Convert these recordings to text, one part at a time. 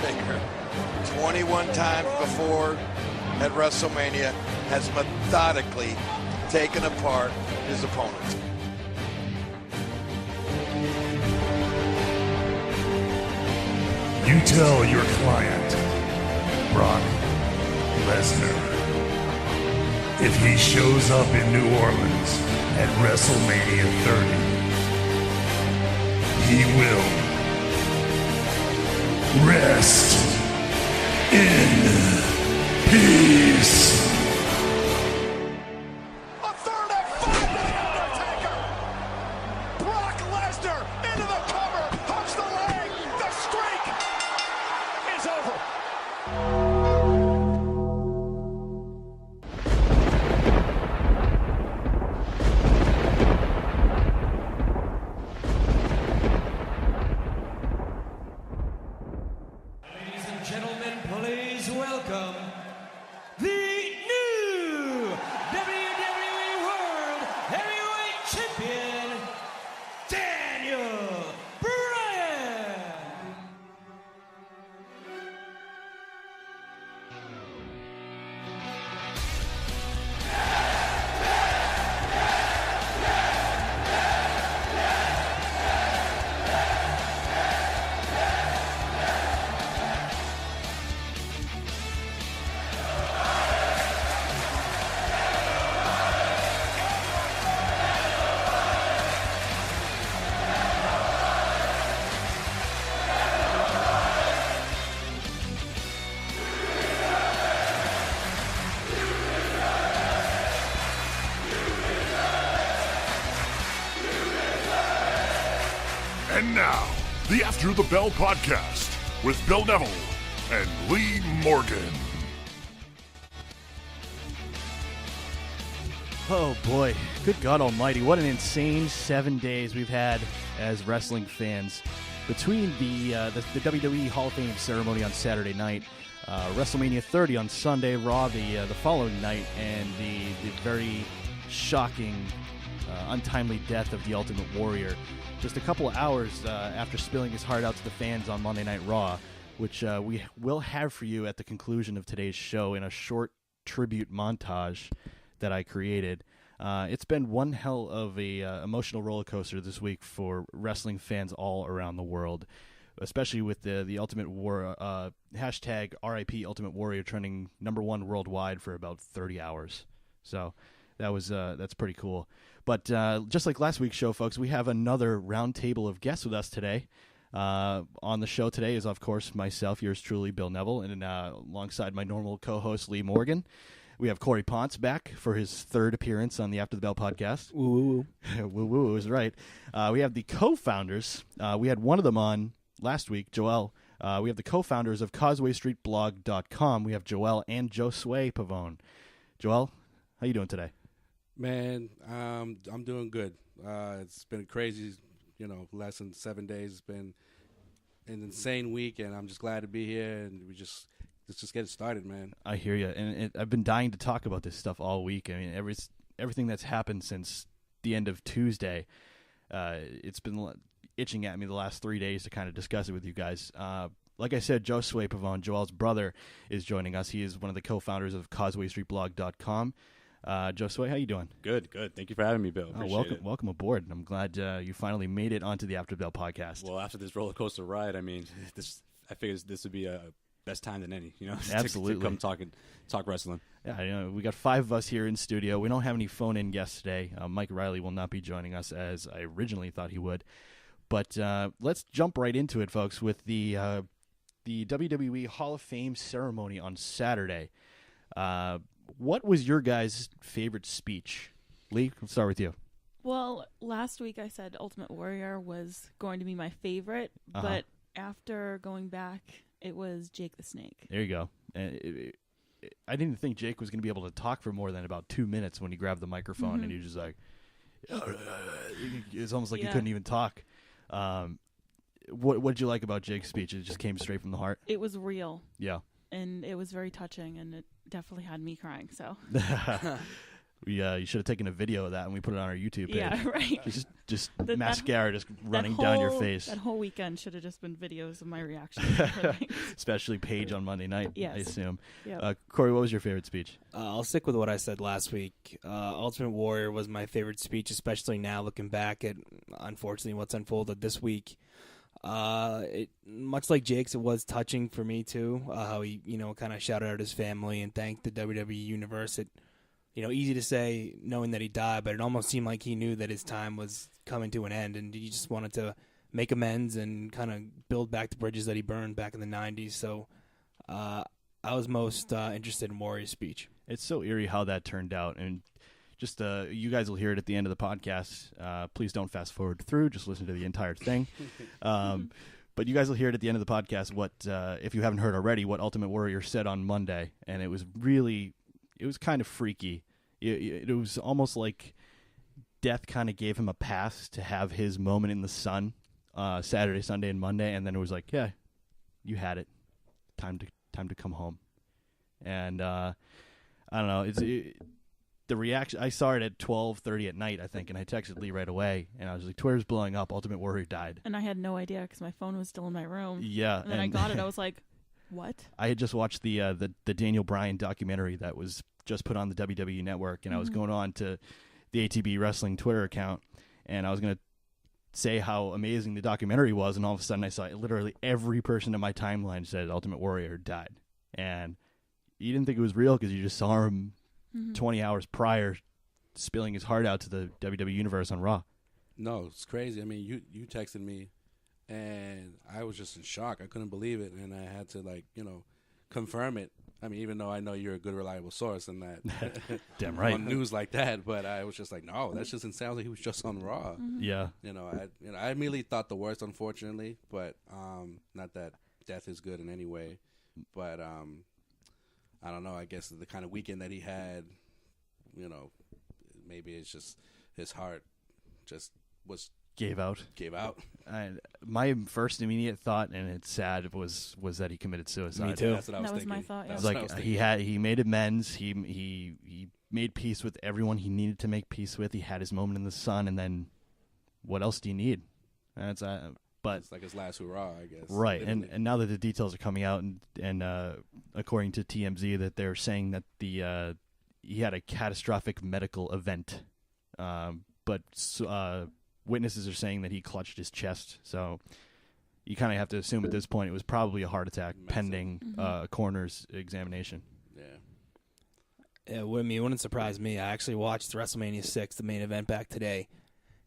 Undertaker, 21 times before at WrestleMania, has methodically taken apart his opponent. You tell your client, Brock Lesnar, if he shows up in New Orleans at WrestleMania 30, he will rest in peace. A third and five for the Undertaker. Brock Lesnar into the cover, hooks the leg. The streak is over. Ladies and gentlemen, please welcome the new WWE World Heavyweight Champion, Daniel Bryan. And now, the After the Bell podcast with Bill Neville and Lee Morgan. Oh boy, good God almighty, what an insane 7 days we've had as wrestling fans. Between the WWE Hall of Fame ceremony on Saturday night, WrestleMania 30 on Sunday, Raw the following night, and the very shocking, untimely death of the Ultimate Warrior, just a couple of hours after spilling his heart out to the fans on Monday Night Raw, which we will have for you at the conclusion of today's show in a short tribute montage that I created. It's been one hell of a emotional roller coaster this week for wrestling fans all around the world, especially with the Ultimate War hashtag RIP Ultimate Warrior trending #1 worldwide for about 30 hours. So that's pretty cool. But just like last week's show, folks, we have another round table of guests with us today. On the show today is, of course, myself, yours truly, Bill Neville, and alongside my normal co-host, Lee Morgan. We have Corey Ponce back for his third appearance on the After the Bell podcast. Woo woo. Woo woo is right. We have the co-founders. We had one of them on last week, Joel. We have the co-founders of CausewayStreetBlog.com. We have Joel and Josue Pavone. Joel, how you doing today? Man, I'm doing good. It's been a crazy, less than 7 days. It's been an insane week, and I'm just glad to be here, and let's just get it started, man. I hear you, and I've been dying to talk about this stuff all week. I mean, everything that's happened since the end of Tuesday, it's been itching at me the last 3 days to kind of discuss it with you guys. Like I said, Josue Pavone, Joel's brother, is joining us. He is one of the co-founders of CausewayStreetBlog.com. Josue, how you doing? Good. Thank you for having me, Bill. Welcome aboard. I'm glad you finally made it onto the After Bell podcast. Well, after this roller coaster ride, I mean, I figured this would be a best time than any, Absolutely. to come talk wrestling. Yeah, we got 5 of us here in studio. We don't have any phone-in guests today. Mike Riley will not be joining us as I originally thought he would. But let's jump right into it, folks, with the WWE Hall of Fame ceremony on Saturday. What was your guys' favorite speech? Lee, let's start with you. Well, last week I said Ultimate Warrior was going to be my favorite, but after going back, it was Jake the Snake. There you go. I didn't think Jake was going to be able to talk for more than about 2 minutes when he grabbed the microphone, and he was just like, it's almost like he couldn't even talk. What did you like about Jake's speech? It just came straight from the heart? It was real. Yeah. And it was very touching, and it definitely had me crying. So You should have taken a video of that and we put it on our YouTube page. Yeah, right. Just mascara just running down your face. That whole weekend should have just been videos of my reaction. Especially Paige on Monday night, yes. I assume. Yep. Corey, what was your favorite speech? I'll stick with what I said last week. Ultimate Warrior was my favorite speech, especially now looking back at, unfortunately, what's unfolded this week. Much like Jake's, it was touching for me, too, how he, kind of shouted out his family and thanked the WWE Universe. Easy to say knowing that he died, but it almost seemed like he knew that his time was coming to an end, and he just wanted to make amends and kind of build back the bridges that he burned back in the 90s. So I was most interested in Warrior's speech. It's so eerie how that turned out, and just you guys will hear it at the end of the podcast. Please don't fast forward through. Just listen to the entire thing. But you guys will hear it at the end of the podcast, what if you haven't heard already, what Ultimate Warrior said on Monday, and it was kind of freaky. It was almost like death kind of gave him a pass to have his moment in the sun Saturday, Sunday, and Monday, and then it was like, yeah, you had it. Time to come home. And I don't know. The reaction. I saw it at 12:30 at night, I think, and I texted Lee right away, and I was like, Twitter's blowing up. Ultimate Warrior died. And I had no idea because my phone was still in my room. Yeah. And then I got it. I was like, what? I had just watched the Daniel Bryan documentary that was just put on the WWE Network, and I was going on to the ATB Wrestling Twitter account, and I was going to say how amazing the documentary was, and all of a sudden I saw literally every person in my timeline said Ultimate Warrior died. And you didn't think it was real because you just saw him 20 hours prior spilling his heart out to the WWE Universe on Raw. No, it's crazy. I mean, you texted me, and I was just in shock. I couldn't believe it, and I had to, confirm it. I mean, even though I know you're a good, reliable source in that Damn right. on news like that, but I was just like, no, that's just, it sounds like he was just on Raw. Yeah. I immediately thought the worst, unfortunately, but not that death is good in any way, but I don't know. I guess the kind of weekend that he had, maybe it's just his heart just gave out. My first immediate thought, and it's sad, was that he committed suicide. Me too. That's what I was thinking. My thought. Yeah. That's what I was thinking. He made amends. He made peace with everyone he needed to make peace with. He had his moment in the sun, and then what else do you need? But it's like his last hurrah, I guess. Right, and now that the details are coming out, and according to TMZ, that they're saying that he had a catastrophic medical event, but witnesses are saying that he clutched his chest. So you kind of have to assume at this point it was probably a heart attack pending a coroner's examination. Yeah, it wouldn't surprise me. I actually watched WrestleMania 6, the main event, back today,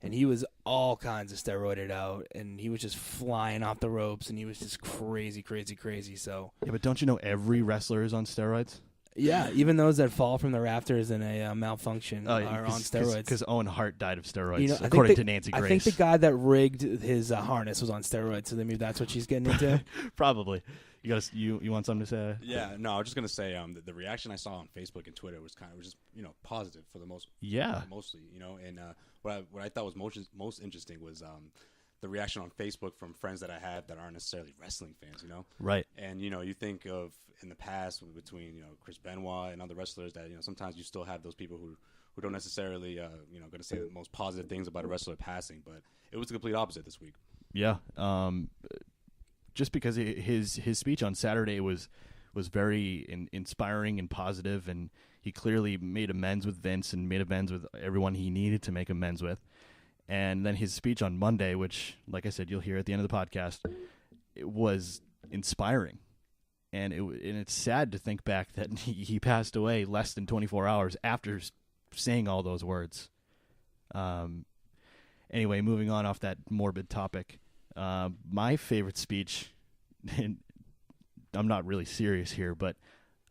and he was all kinds of steroided out, and he was just flying off the ropes, and he was just crazy. So yeah, but don't you know every wrestler is on steroids? Yeah, even those that fall from the rafters in a malfunction are on steroids. Because Owen Hart died of steroids, according to Nancy Grace. I think the guy that rigged his harness was on steroids, so maybe that's what she's getting into. Probably. You want something to say? Yeah, no, I was just gonna say the reaction I saw on Facebook and Twitter was just positive for the most. Yeah. Mostly, and what I thought was most interesting was the reaction on Facebook from friends that I have that aren't necessarily wrestling fans, Right. And you think of in the past between Chris Benoit and other wrestlers that sometimes you still have those people who don't necessarily going to say the most positive things about a wrestler passing, but it was the complete opposite this week. Yeah. Just because his speech on Saturday was very inspiring and positive, and he clearly made amends with Vince and made amends with everyone he needed to make amends with. And then his speech on Monday, which, like I said, you'll hear at the end of the podcast, it was inspiring. And it's sad to think back that he passed away less than 24 hours after saying all those words. Anyway, moving on off that morbid topic, my favorite speech, and I'm not really serious here, but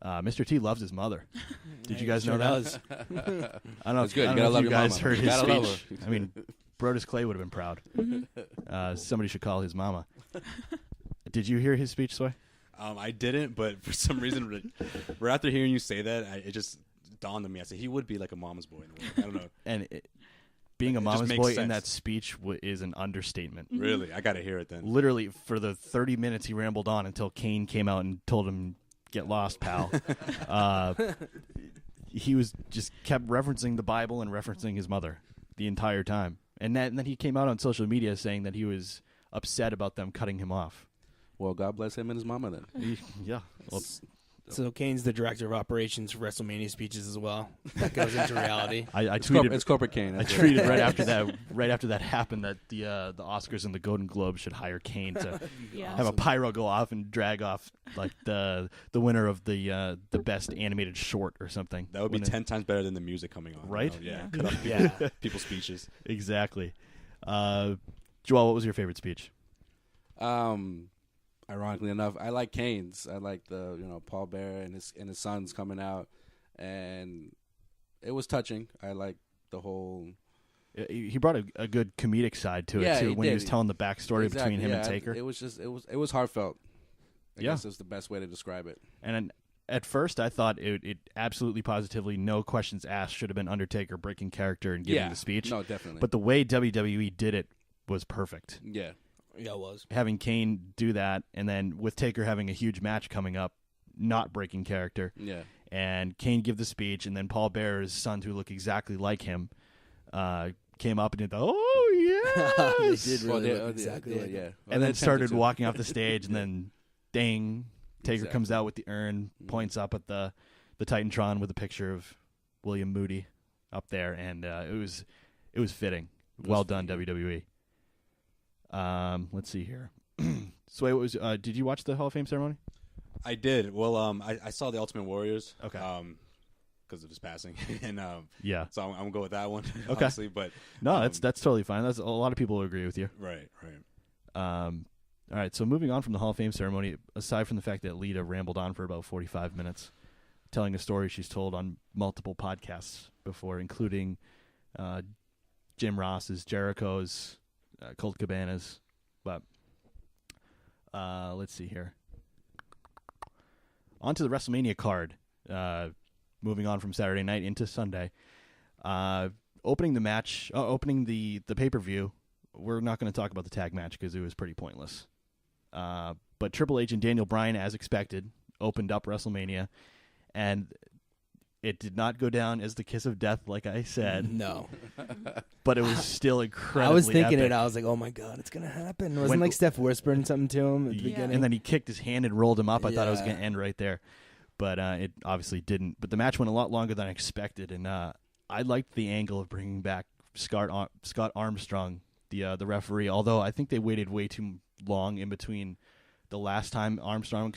Mr. T loves his mother. Did you guys know that? I don't know if you guys heard his speech. I mean, Brodus Clay would have been proud. Somebody should call his mama. Did you hear his speech, Sway? I didn't, but for some reason, right after hearing you say that, it just dawned on me. I said, he would be like a mama's boy in the world. I don't know. And being a mama's boy in that speech is an understatement. Really? I got to hear it then. Literally, for the 30 minutes he rambled on until Kane came out and told him, get lost, pal. he was just kept referencing the Bible and referencing his mother the entire time. And then he came out on social media saying that he was upset about them cutting him off. Well, God bless him and his mama then. Yeah. Well, So Kane's the director of operations for WrestleMania speeches as well. That goes into reality. I tweeted. It's corporate Kane. I tweeted right after that. Right after that happened, that the Oscars and the Golden Globes should hire Kane to have a pyro go off and drag off like the winner of the best animated short or something. That would be 10 times better than the music coming on. Right? You know? Yeah. Cut off people's speeches. Exactly. Joel, what was your favorite speech? Ironically enough, I like Kane's. I like the Paul Bearer and his sons coming out, and it was touching. I like the whole. He brought a good comedic side to it too when he was telling the backstory between him and Taker. It was heartfelt. I guess is the best way to describe it. And at first, I thought it absolutely positively, no questions asked, should have been Undertaker breaking character and giving the speech. No, definitely. But the way WWE did it was perfect. Yeah. Yeah, it was. Having Kane do that, and then with Taker having a huge match coming up, not breaking character. Yeah. And Kane give the speech, and then Paul Bearer's son, who look exactly like him, came up and did the, oh, yes! They did really look exactly like yeah. And then started walking off the stage, and then, ding, Taker comes out with the urn, points up at the Titantron with a picture of William Moody up there, and it was fitting. Well done, WWE. Let's see here. So what was? Did you watch the Hall of Fame ceremony? I did. Well, I saw the Ultimate Warriors. Okay. Because of his passing, and yeah. So I'm gonna go with that one. Okay. Honestly, but no, that's totally fine. That's a lot of people will agree with you. Right. All right. So moving on from the Hall of Fame ceremony, aside from the fact that Lita rambled on for about 45 minutes, telling a story she's told on multiple podcasts before, including Jim Ross's, Jericho's, Colt Cabana's, but let's see here. On to the WrestleMania card. Moving on from Saturday night into Sunday. Opening the match, opening the pay-per-view, we're not going to talk about the tag match because it was pretty pointless. But Triple H and Daniel Bryan, as expected, opened up WrestleMania, and it did not go down as the kiss of death, like I said. No. But it was still incredibly I was thinking epic. I was like, oh my God, it's going to happen. Wasn't like Steph whispering something to him at the beginning? And then he kicked his hand and rolled him up. I thought it was going to end right there. But it obviously didn't. But the match went a lot longer than I expected. And I liked the angle of bringing back Scott Armstrong, the referee, although I think they waited way too long in between the last time Armstrong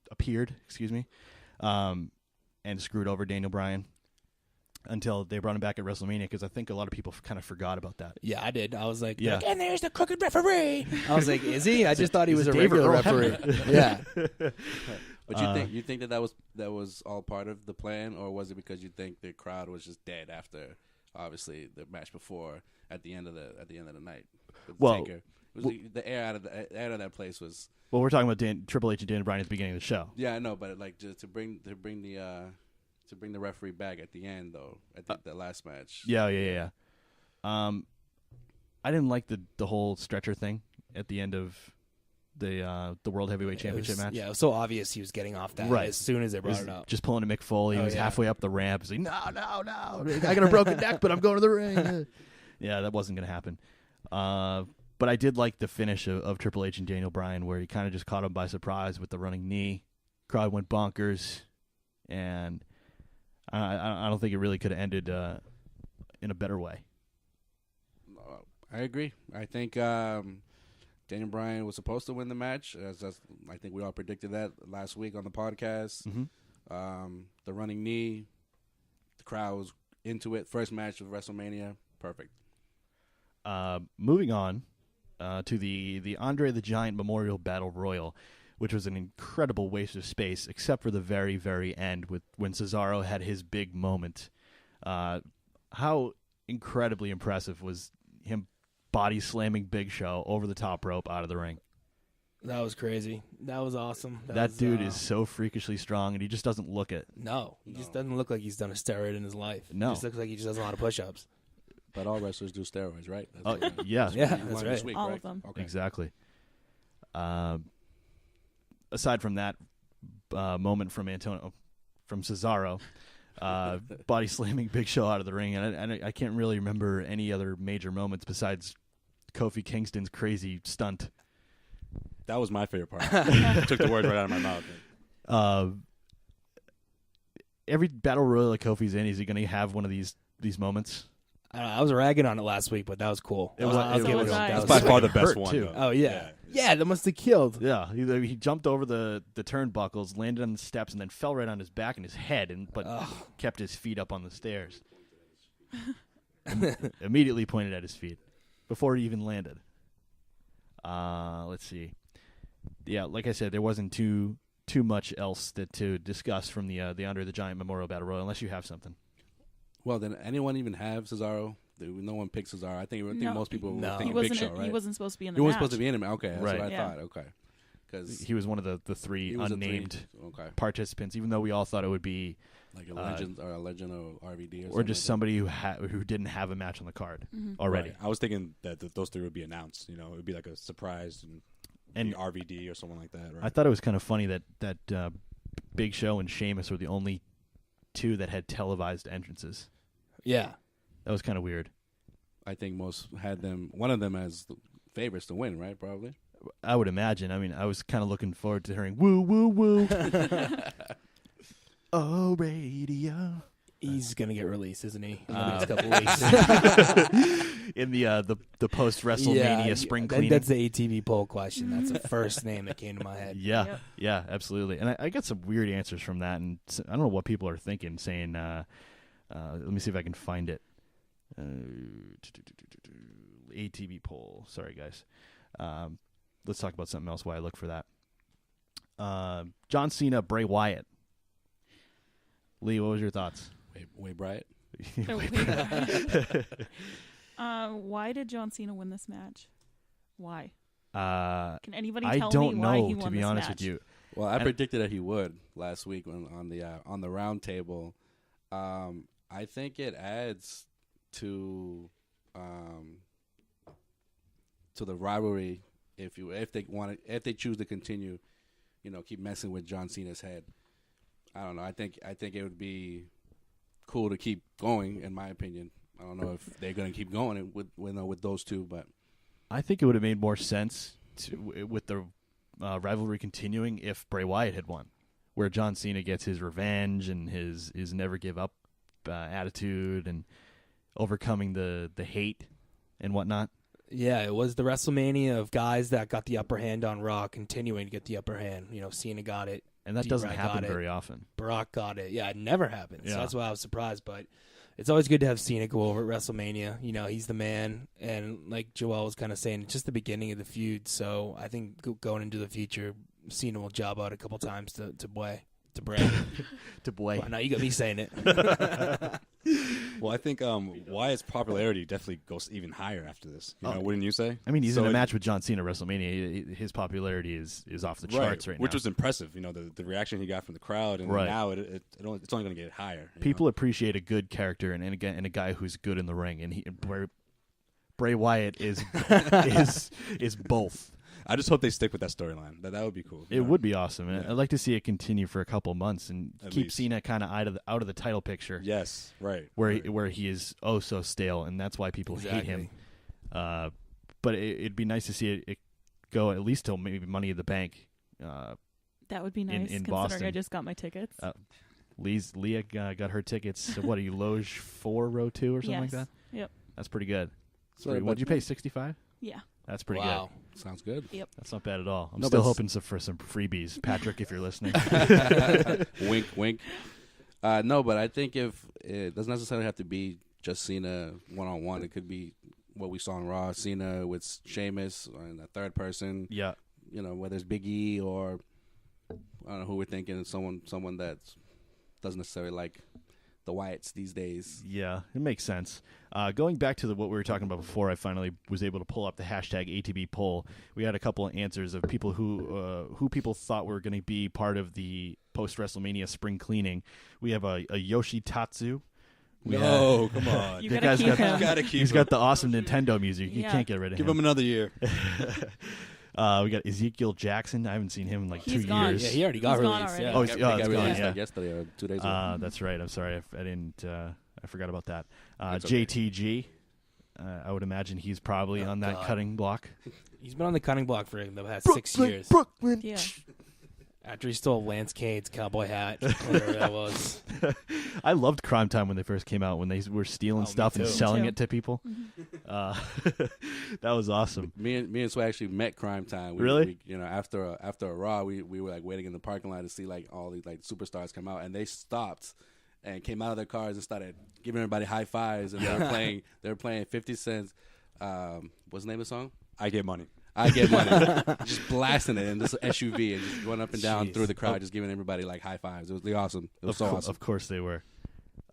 appeared, and screwed over Daniel Bryan until they brought him back at WrestleMania, because I think a lot of people kind of forgot about that. Yeah, I did. I was like, yeah. And there's the crooked referee. I was like, is he? I just thought he was a David regular Earl referee. Yeah. But you think that was all part of the plan, or was it because you think the crowd was just dead after obviously the match before at the end of the night? Well, Taker? It was the air out of that place was. Well, we're talking about Triple H and Daniel Bryan at the beginning of the show. Yeah, I know, but like just to bring the referee back at the end though, at the last match. Yeah. I didn't like the whole stretcher thing at the end of the World Heavyweight Championship match. Yeah, it was so obvious he was getting off that as soon as they brought it up. Just pulling a Mick Foley. He was halfway up the ramp. He's like, no. I got a broken neck, but I'm going to the ring. Yeah, that wasn't going to happen. But I did like the finish of Triple H and Daniel Bryan, where he kind of just caught him by surprise with the running knee. Crowd went bonkers, and I don't think it really could have ended in a better way. I agree. I think Daniel Bryan was supposed to win the match. I think we all predicted that last week on the podcast. Mm-hmm. The running knee, the crowd was into it. First match of WrestleMania, perfect. Moving on to the Andre the Giant Memorial Battle Royal, which was an incredible waste of space, except for the very, very end when Cesaro had his big moment. How incredibly impressive was him body slamming Big Show over the top rope out of the ring. That was crazy. That was awesome. That dude is so freakishly strong, and he just doesn't look it. No, he just doesn't look like he's done a steroid in his life. No. He just looks like he just does a lot of push-ups. But all wrestlers do steroids, right? Yeah. That's right. Week, all right? of them. Okay. Exactly. Aside from that moment from from Cesaro, body slamming Big Show out of the ring, and I can't really remember any other major moments besides Kofi Kingston's crazy stunt. That was my favorite part. Took the words right out of my mouth. Every battle royal that Kofi's in, is he going to have one of these moments? I was ragging on it last week, but that was cool. It was That's by far the best one. Too. Though. Oh yeah, that must have killed. Yeah, he jumped over the turnbuckles, landed on the steps, and then fell right on his back and his head, but kept his feet up on the stairs. Immediately pointed at his feet before he even landed. Let's see. Yeah, like I said, there wasn't too much else to discuss from the Andre the Giant Memorial Battle Royal, unless you have something. Well, did anyone even have Cesaro? No one picked Cesaro. I think most people were thinking Big Show, right? He wasn't supposed to be in the He match. wasn't supposed to be in it. Okay, that's right. what I thought. Okay, because he was one of the three unnamed participants, even though we all thought it would be like a legend or RVD or just somebody who didn't have a match on the card already. Right. I was thinking that those three would be announced. You know, it would be like a surprise and RVD or someone like that. Right? I thought it was kind of funny that Big Show and Sheamus were the only two that had televised entrances. Yeah, that was kind of weird. I think most had one of them as the favorites to win, right? Probably. I would imagine. I mean, I was kind of looking forward to hearing "woo woo woo." Oh, radio. He's gonna get released, isn't he? In the next couple weeks. In the post WrestleMania spring cleaning. That's the ATV poll question. That's the first name that came to my head. Yeah, yeah, absolutely. And I got some weird answers from that, and I don't know what people are thinking. Saying, let me see if I can find it. ATV poll. Sorry, guys. Let's talk about something else while I look for that. John Cena, Bray Wyatt. Lee, what was your thoughts? Way Bryant. Why did John Cena win this match? Why? Can anybody I tell don't me why know, he won to be this honest match? with you. Well, I predicted that he would last week on the round table. I think it adds to the rivalry if they choose to continue, keep messing with John Cena's head. I don't know. I think it would be cool to keep going. In my opinion, I don't know if they're going to keep going with those two, but I think it would have made more sense with the rivalry continuing if Bray Wyatt had won, where John Cena gets his revenge and his never give up attitude and overcoming the hate and whatnot. Yeah, it was the WrestleMania of guys that got the upper hand on Raw, continuing to get the upper hand. Cena got it. And that doesn't happen very often. Barack got it. Yeah, it never happens. Yeah. So that's why I was surprised. But it's always good to have Cena go over at WrestleMania. He's the man. And like Joel was kind of saying, it's just the beginning of the feud. So I think going into the future, Cena will job out a couple times to Bray. To Bray. To Bray. Well, now you got me saying it. Well, I think Wyatt's popularity definitely goes even higher after this. Wouldn't you say? I mean, he's in a match with John Cena at WrestleMania. His popularity is off the charts right now. Which was impressive. The reaction he got from the crowd, and now it's only going to get higher. People appreciate a good character and a guy who's good in the ring, and Bray Wyatt is is both. I just hope they stick with that storyline. That would be cool. It would be awesome. Yeah. I'd like to see it continue for a couple months and keep least. Cena kind of out of the title picture. Yes, right. Where he is so stale, and that's why people hate him. But it'd be nice to see it go at least till maybe Money in the Bank. That would be nice, in considering Boston. I just got my tickets. Leah got her tickets. So what are you, Loge 4, row 2 or something like that? Yep. That's pretty good. So what did you pay, $65? Yeah. That's pretty wow. good. Sounds good. Yep. That's not bad at all. I'm still hoping for some freebies. Patrick, if you're listening. Wink, wink. No, but I think if it doesn't necessarily have to be just Cena one-on-one. It could be what we saw in Raw, Cena with Sheamus and a third person. Yeah. Whether it's Big E or I don't know who we're thinking, someone that doesn't necessarily like the Wyatts these days. Yeah, it makes sense. Going back to what we were talking about before, I finally was able to pull up the hashtag ATB poll. We had a couple of answers of people who people thought were going to be part of the post-WrestleMania spring cleaning. We have a Yoshitatsu. Come on. You gotta keep him. Gotta keep He's him. got the awesome Nintendo music. You Yeah. can't get rid of him. Give him another year. We got Ezekiel Jackson. I haven't seen him in like He's 2 gone. years. Yeah, he already got He's gone released. already. Yeah. Oh, He it's got gone, released yeah. like yesterday or 2 days ago. That's right. I'm sorry. I didn't. I forgot about that. It's okay. JTG. I would imagine he's probably on that God. cutting block. He's been on the cutting block for the past 6 years. Brooklyn. Yeah. After he stole Lance Cade's cowboy hat, whatever that was. I loved Crime Time when they first came out, when they were stealing Oh, me stuff and too. selling Me it to people. That was awesome. Me and Sway actually met Crime Time. Really? We, after a Raw, we were like waiting in the parking lot to see like all these like superstars come out, and they stopped and came out of their cars and started giving everybody high fives, and they were playing 50 Cent's. What's the name of the song? I Get Money. I Get Money. Just blasting it in this SUV and just going up and down Jeez. through the crowd, just giving everybody like high fives. It was awesome. It was awesome. Of course they were.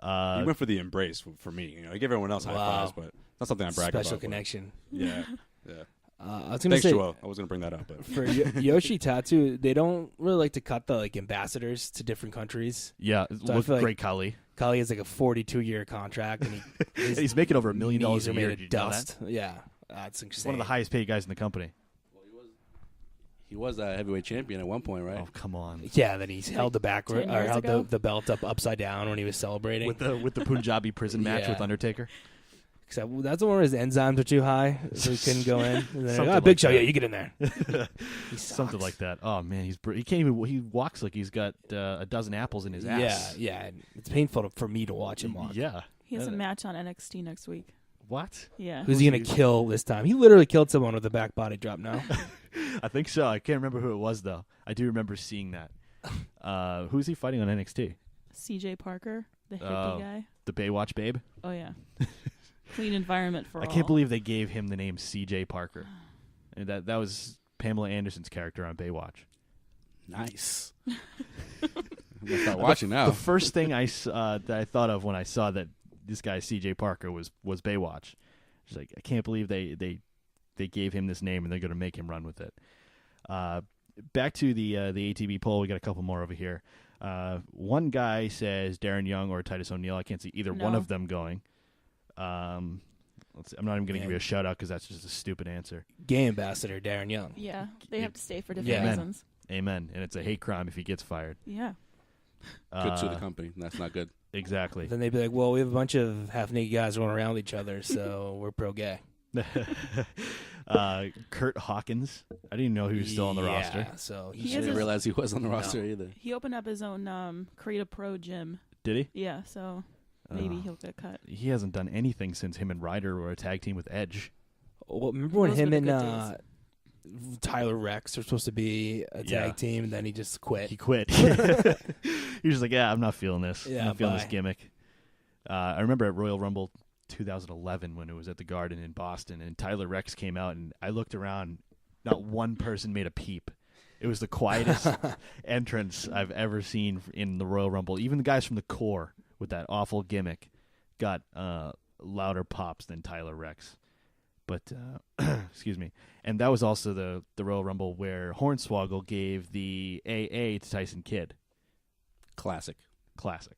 He went for the embrace for me. I give everyone else high Wow. fives, but not something I brag about. Special but- connection. Yeah, yeah. I was gonna Thanks, say Joel. I was gonna bring that up, but for Yoshi Tattoo, they don't really like to cut the like ambassadors to different countries. Yeah, So I with feel like- Great Khali. Kali has like a 42-year contract, and He's making over $1 million knees a are year. made Did of you know that? dust. Yeah, that's insane. He's one of the highest paid guys in the company. He was a heavyweight champion at one point, right? Oh, come on. Yeah, then he's held the 10 or years held ago? the belt upside down when he was celebrating. With the Punjabi prison match Yeah. with Undertaker. Except that's the one where his enzymes are too high, so he couldn't go in. And then, Something Big like Show, that. yeah, you get in there. He Something sucks. like that. Oh man, he can't even. He walks like he's got a dozen apples in his ass. Yeah. It's painful for me to watch him walk. Yeah. He has a match on NXT next week. What? Yeah. Who's he gonna kill this time? He literally killed someone with a back body drop. Now, I think so. I can't remember who it was though. I do remember seeing that. Who's he fighting on NXT? CJ Parker, the hippie guy. The Baywatch Babe. Oh yeah. Clean environment for I all. can't believe they gave him the name CJ Parker. And that was Pamela Anderson's character on Baywatch. Nice. I'm gonna start watching now. The first thing that I thought of when I saw that this guy CJ Parker was Baywatch. It's like, I can't believe they gave him this name and they're going to make him run with it. Back to the ATB poll, we got a couple more over here. One guy says Darren Young or Titus O'Neil. I can't see either one No. of them going. Let's see, I'm not even going to give you a shout out because that's just a stupid answer. gay ambassador Darren Young. Yeah, they have to stay for different Yeah. reasons. Amen. And it's a hate crime if he gets fired. Yeah. Could sue the company. That's not good. Exactly. Then they'd be like, "Well, we have a bunch of half-naked guys running around with each other, so we're pro-gay." Kurt Hawkins. I didn't know he was still on the roster. So He he is I should didn't a- realize he was on the roster No. either. He opened up his own Create a Pro gym. Did he? Yeah, so maybe he'll get cut. He hasn't done anything since him and Ryder were a tag team with Edge. Well, remember when Those him were and the good Tyler Rex were supposed to be a tag Yeah. team, and then he just quit. He quit. He was just like, yeah, I'm not feeling this. Yeah, I'm not feeling this bye. gimmick. I remember at Royal Rumble 2011 when it was at the Garden in Boston, and Tyler Rex came out, and I looked around. Not one person made a peep. It was the quietest entrance I've ever seen in the Royal Rumble. Even the guys from the core with that awful gimmick got louder pops than Tyler Rex. But excuse me, and that was also the Royal Rumble where Hornswoggle gave the AA to Tyson Kidd. Classic. Classic.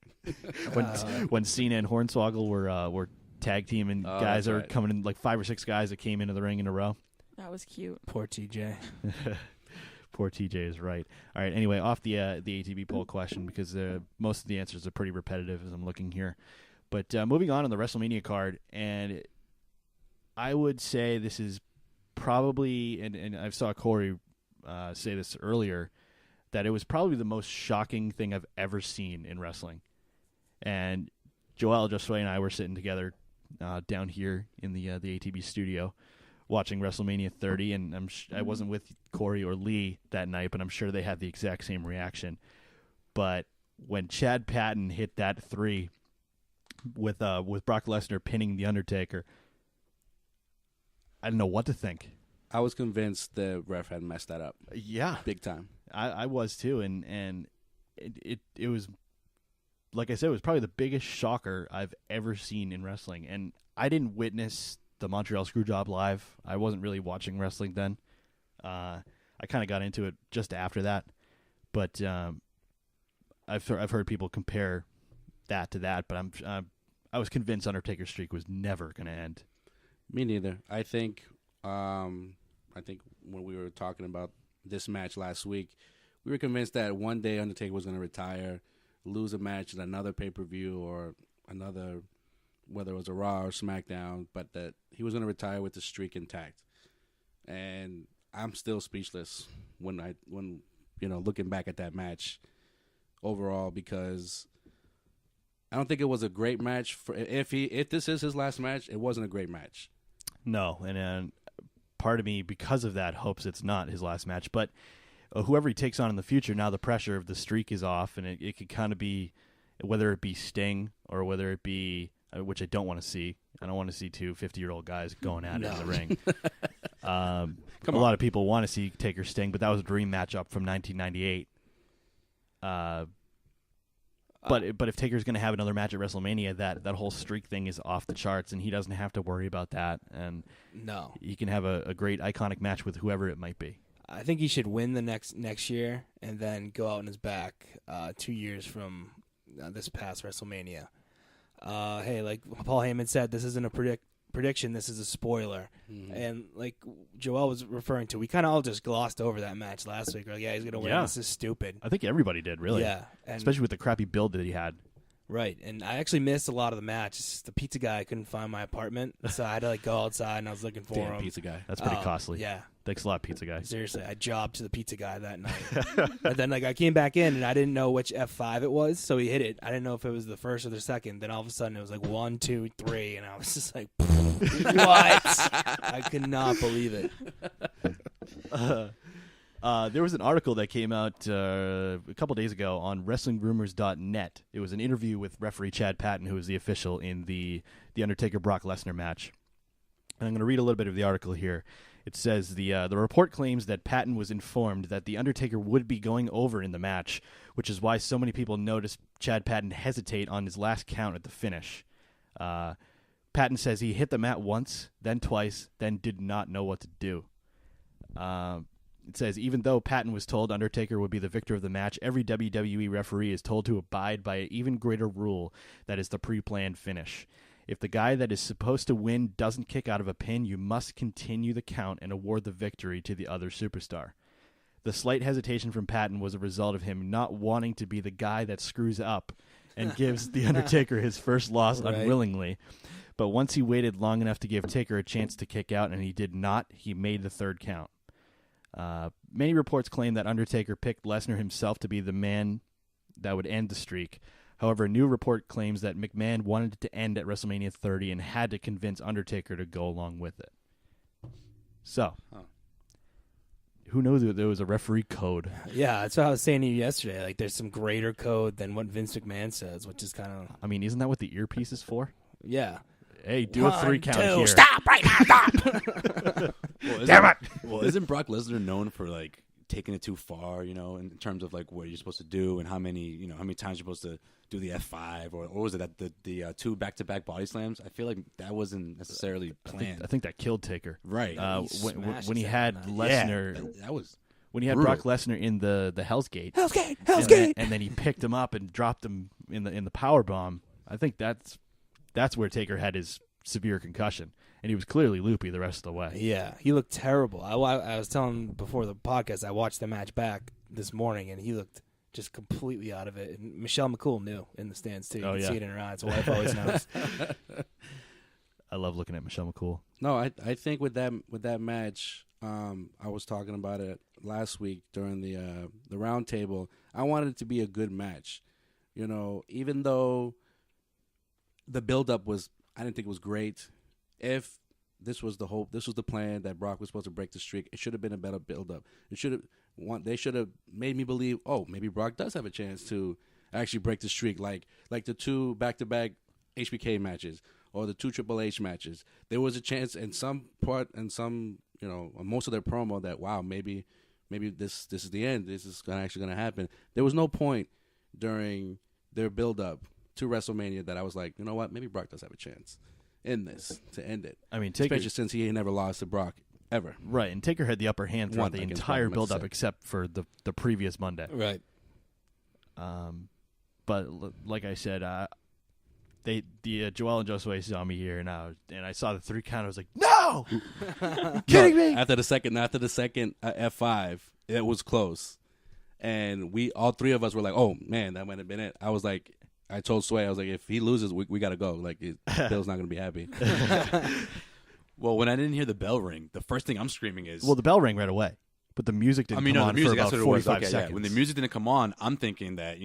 When Cena and Hornswoggle were tag team and guys that's are right. coming in, like 5 or 6 guys that came into the ring in a row. That was cute. Poor TJ. Poor TJ is right. All right. Anyway, off the ATB poll question because most of the answers are pretty repetitive as I'm looking here. But moving on the WrestleMania card, and I would say this is probably, and I saw Corey say this earlier, that it was probably the most shocking thing I've ever seen in wrestling. And Joel, Josue, and I were sitting together down here in the ATB studio watching WrestleMania 30, and I wasn't with Corey or Lee that night, but I'm sure they had the exact same reaction. But when Chad Patton hit that 3 with Brock Lesnar pinning The Undertaker, I didn't know what to think. I was convinced the ref had messed that up. Yeah, Big time. I was too, and it was, like I said, it was probably the biggest shocker I've ever seen in wrestling. And I didn't witness the Montreal Screwjob live. I wasn't really watching wrestling then. I kind of got into it just after that, but I've heard people compare that to that. But I was convinced Undertaker's streak was never going to end. Me neither. I think I think when we were talking about this match last week, we were convinced that one day Undertaker was going to retire, lose a match at another pay-per-view or another, whether it was a Raw or SmackDown, but that he was going to retire with the streak intact. And I'm still speechless when looking back at that match overall, because I don't think it was a great match. If this is his last match, it wasn't a great match. No, and part of me, because of that, hopes it's not his last match. But whoever he takes on in the future, now the pressure of the streak is off, and it could kind of be, whether it be Sting or whether it be, which I don't want to see. I don't want to see two 50-year-old guys going at it in the ring. A lot of people want to see Taker Sting, but that was a dream matchup from 1998. But if Taker's going to have another match at WrestleMania, that whole streak thing is off the charts, and he doesn't have to worry about that. And no, he can have a great iconic match with whoever it might be. I think he should win the next year and then go out on his back 2 years from this past WrestleMania. Hey, like Paul Heyman said, this isn't a prediction, this is a spoiler. Mm-hmm. And like Joel was referring to, we kind of all just glossed over that match last week. We're like, yeah, he's going to win. Yeah. This is stupid. I think everybody did, really. Yeah. Especially with the crappy build that he had. Right. And I actually missed a lot of the match. It's just the pizza guy, I couldn't find my apartment, so I had to go outside and I was looking for him. Pizza guy. That's pretty costly. Yeah. Thanks a lot, pizza guy. Seriously, I jobbed to the pizza guy that night. But then I came back in and I didn't know which F5 it was, so he hit it. I didn't know if it was the first or the second. Then all of a sudden it was like 1, 2, 3, and I was just like, what? I could not believe it. There was an article that came out a couple days ago on WrestlingRumors.net. It was an interview with referee Chad Patton, who was the official in the Undertaker-Brock Lesnar match. And I'm going to read a little bit of the article here. It says, the report claims that Patton was informed that The Undertaker would be going over in the match, which is why so many people noticed Chad Patton hesitate on his last count at the finish. Patton says he hit the mat once, then twice, then did not know what to do. It says, even though Patton was told Undertaker would be the victor of the match, every WWE referee is told to abide by an even greater rule, that is the pre-planned finish. If the guy that is supposed to win doesn't kick out of a pin, you must continue the count and award the victory to the other superstar. The slight hesitation from Patton was a result of him not wanting to be the guy that screws up and gives The Undertaker his first loss unwillingly. But once he waited long enough to give Taker a chance to kick out, and he did not, he made the third count. Many reports claim that Undertaker picked Lesnar himself to be the man that would end the streak. However, a new report claims that McMahon wanted it to end at WrestleMania 30 and had to convince Undertaker to go along with it. So, who knows that there was a referee code? Yeah, that's what I was saying to you yesterday. Like, there's some greater code than what Vince McMahon says, which is kind of... I mean, isn't that what the earpiece is for? Yeah. Hey, do 1, a 3 count 2, here. Stop right now, stop! Damn it! Well, isn't Brock Lesnar known for, like, taking it too far, you know, in terms of, like, what you're supposed to do and how many times you're supposed to do the F5, or was it that the 2 back-to-back body slams? I feel like that wasn't necessarily planned. I think that killed Taker. Right. When he had Lesnar, that was when he had brutal. Brock Lesnar in the Hell's Gate, and then he picked him up and dropped him in the power bomb. I think that's where Taker had his severe concussion, and he was clearly loopy the rest of the way. Yeah, he looked terrible. I was telling before the podcast, I watched the match back this morning, and he looked just completely out of it. And Michelle McCool knew in the stands, too. You can see it in her eyes. Wife always knows. I love looking at Michelle McCool. No, I think with that match, I was talking about it last week during the round table. I wanted it to be a good match. You know, even though the build-up I didn't think it was great. If this was the plan that Brock was supposed to break the streak, it should have been a better build-up. They should have made me believe, oh, maybe Brock does have a chance to actually break the streak, like the 2 back-to-back HBK matches or the 2 Triple H matches. There was a chance in some part and some, most of their promo that, wow, maybe this is the end. This is actually going to happen. There was no point during their build-up to WrestleMania that I was like, you know what, maybe Brock does have a chance in this to end it. I mean, especially since he never lost to Brock ever. Right, and Taker had the upper hand throughout the entire build-up except for the previous Monday. Right. But like I said, Joel and Josue saw me here, and I saw the 3 count. I was like, no, kidding me. After the second F5, it was close, and all 3 of us were like, oh man, that might have been it. I was like, I told Sway, I was like, if he loses, we got to go. Like, Bill's not going to be happy. Well, when I didn't hear the bell ring, the first thing I'm screaming is... Well, the bell rang right away, but the music didn't come on for about 45 seconds. Yeah. When the music didn't come on, I'm thinking that,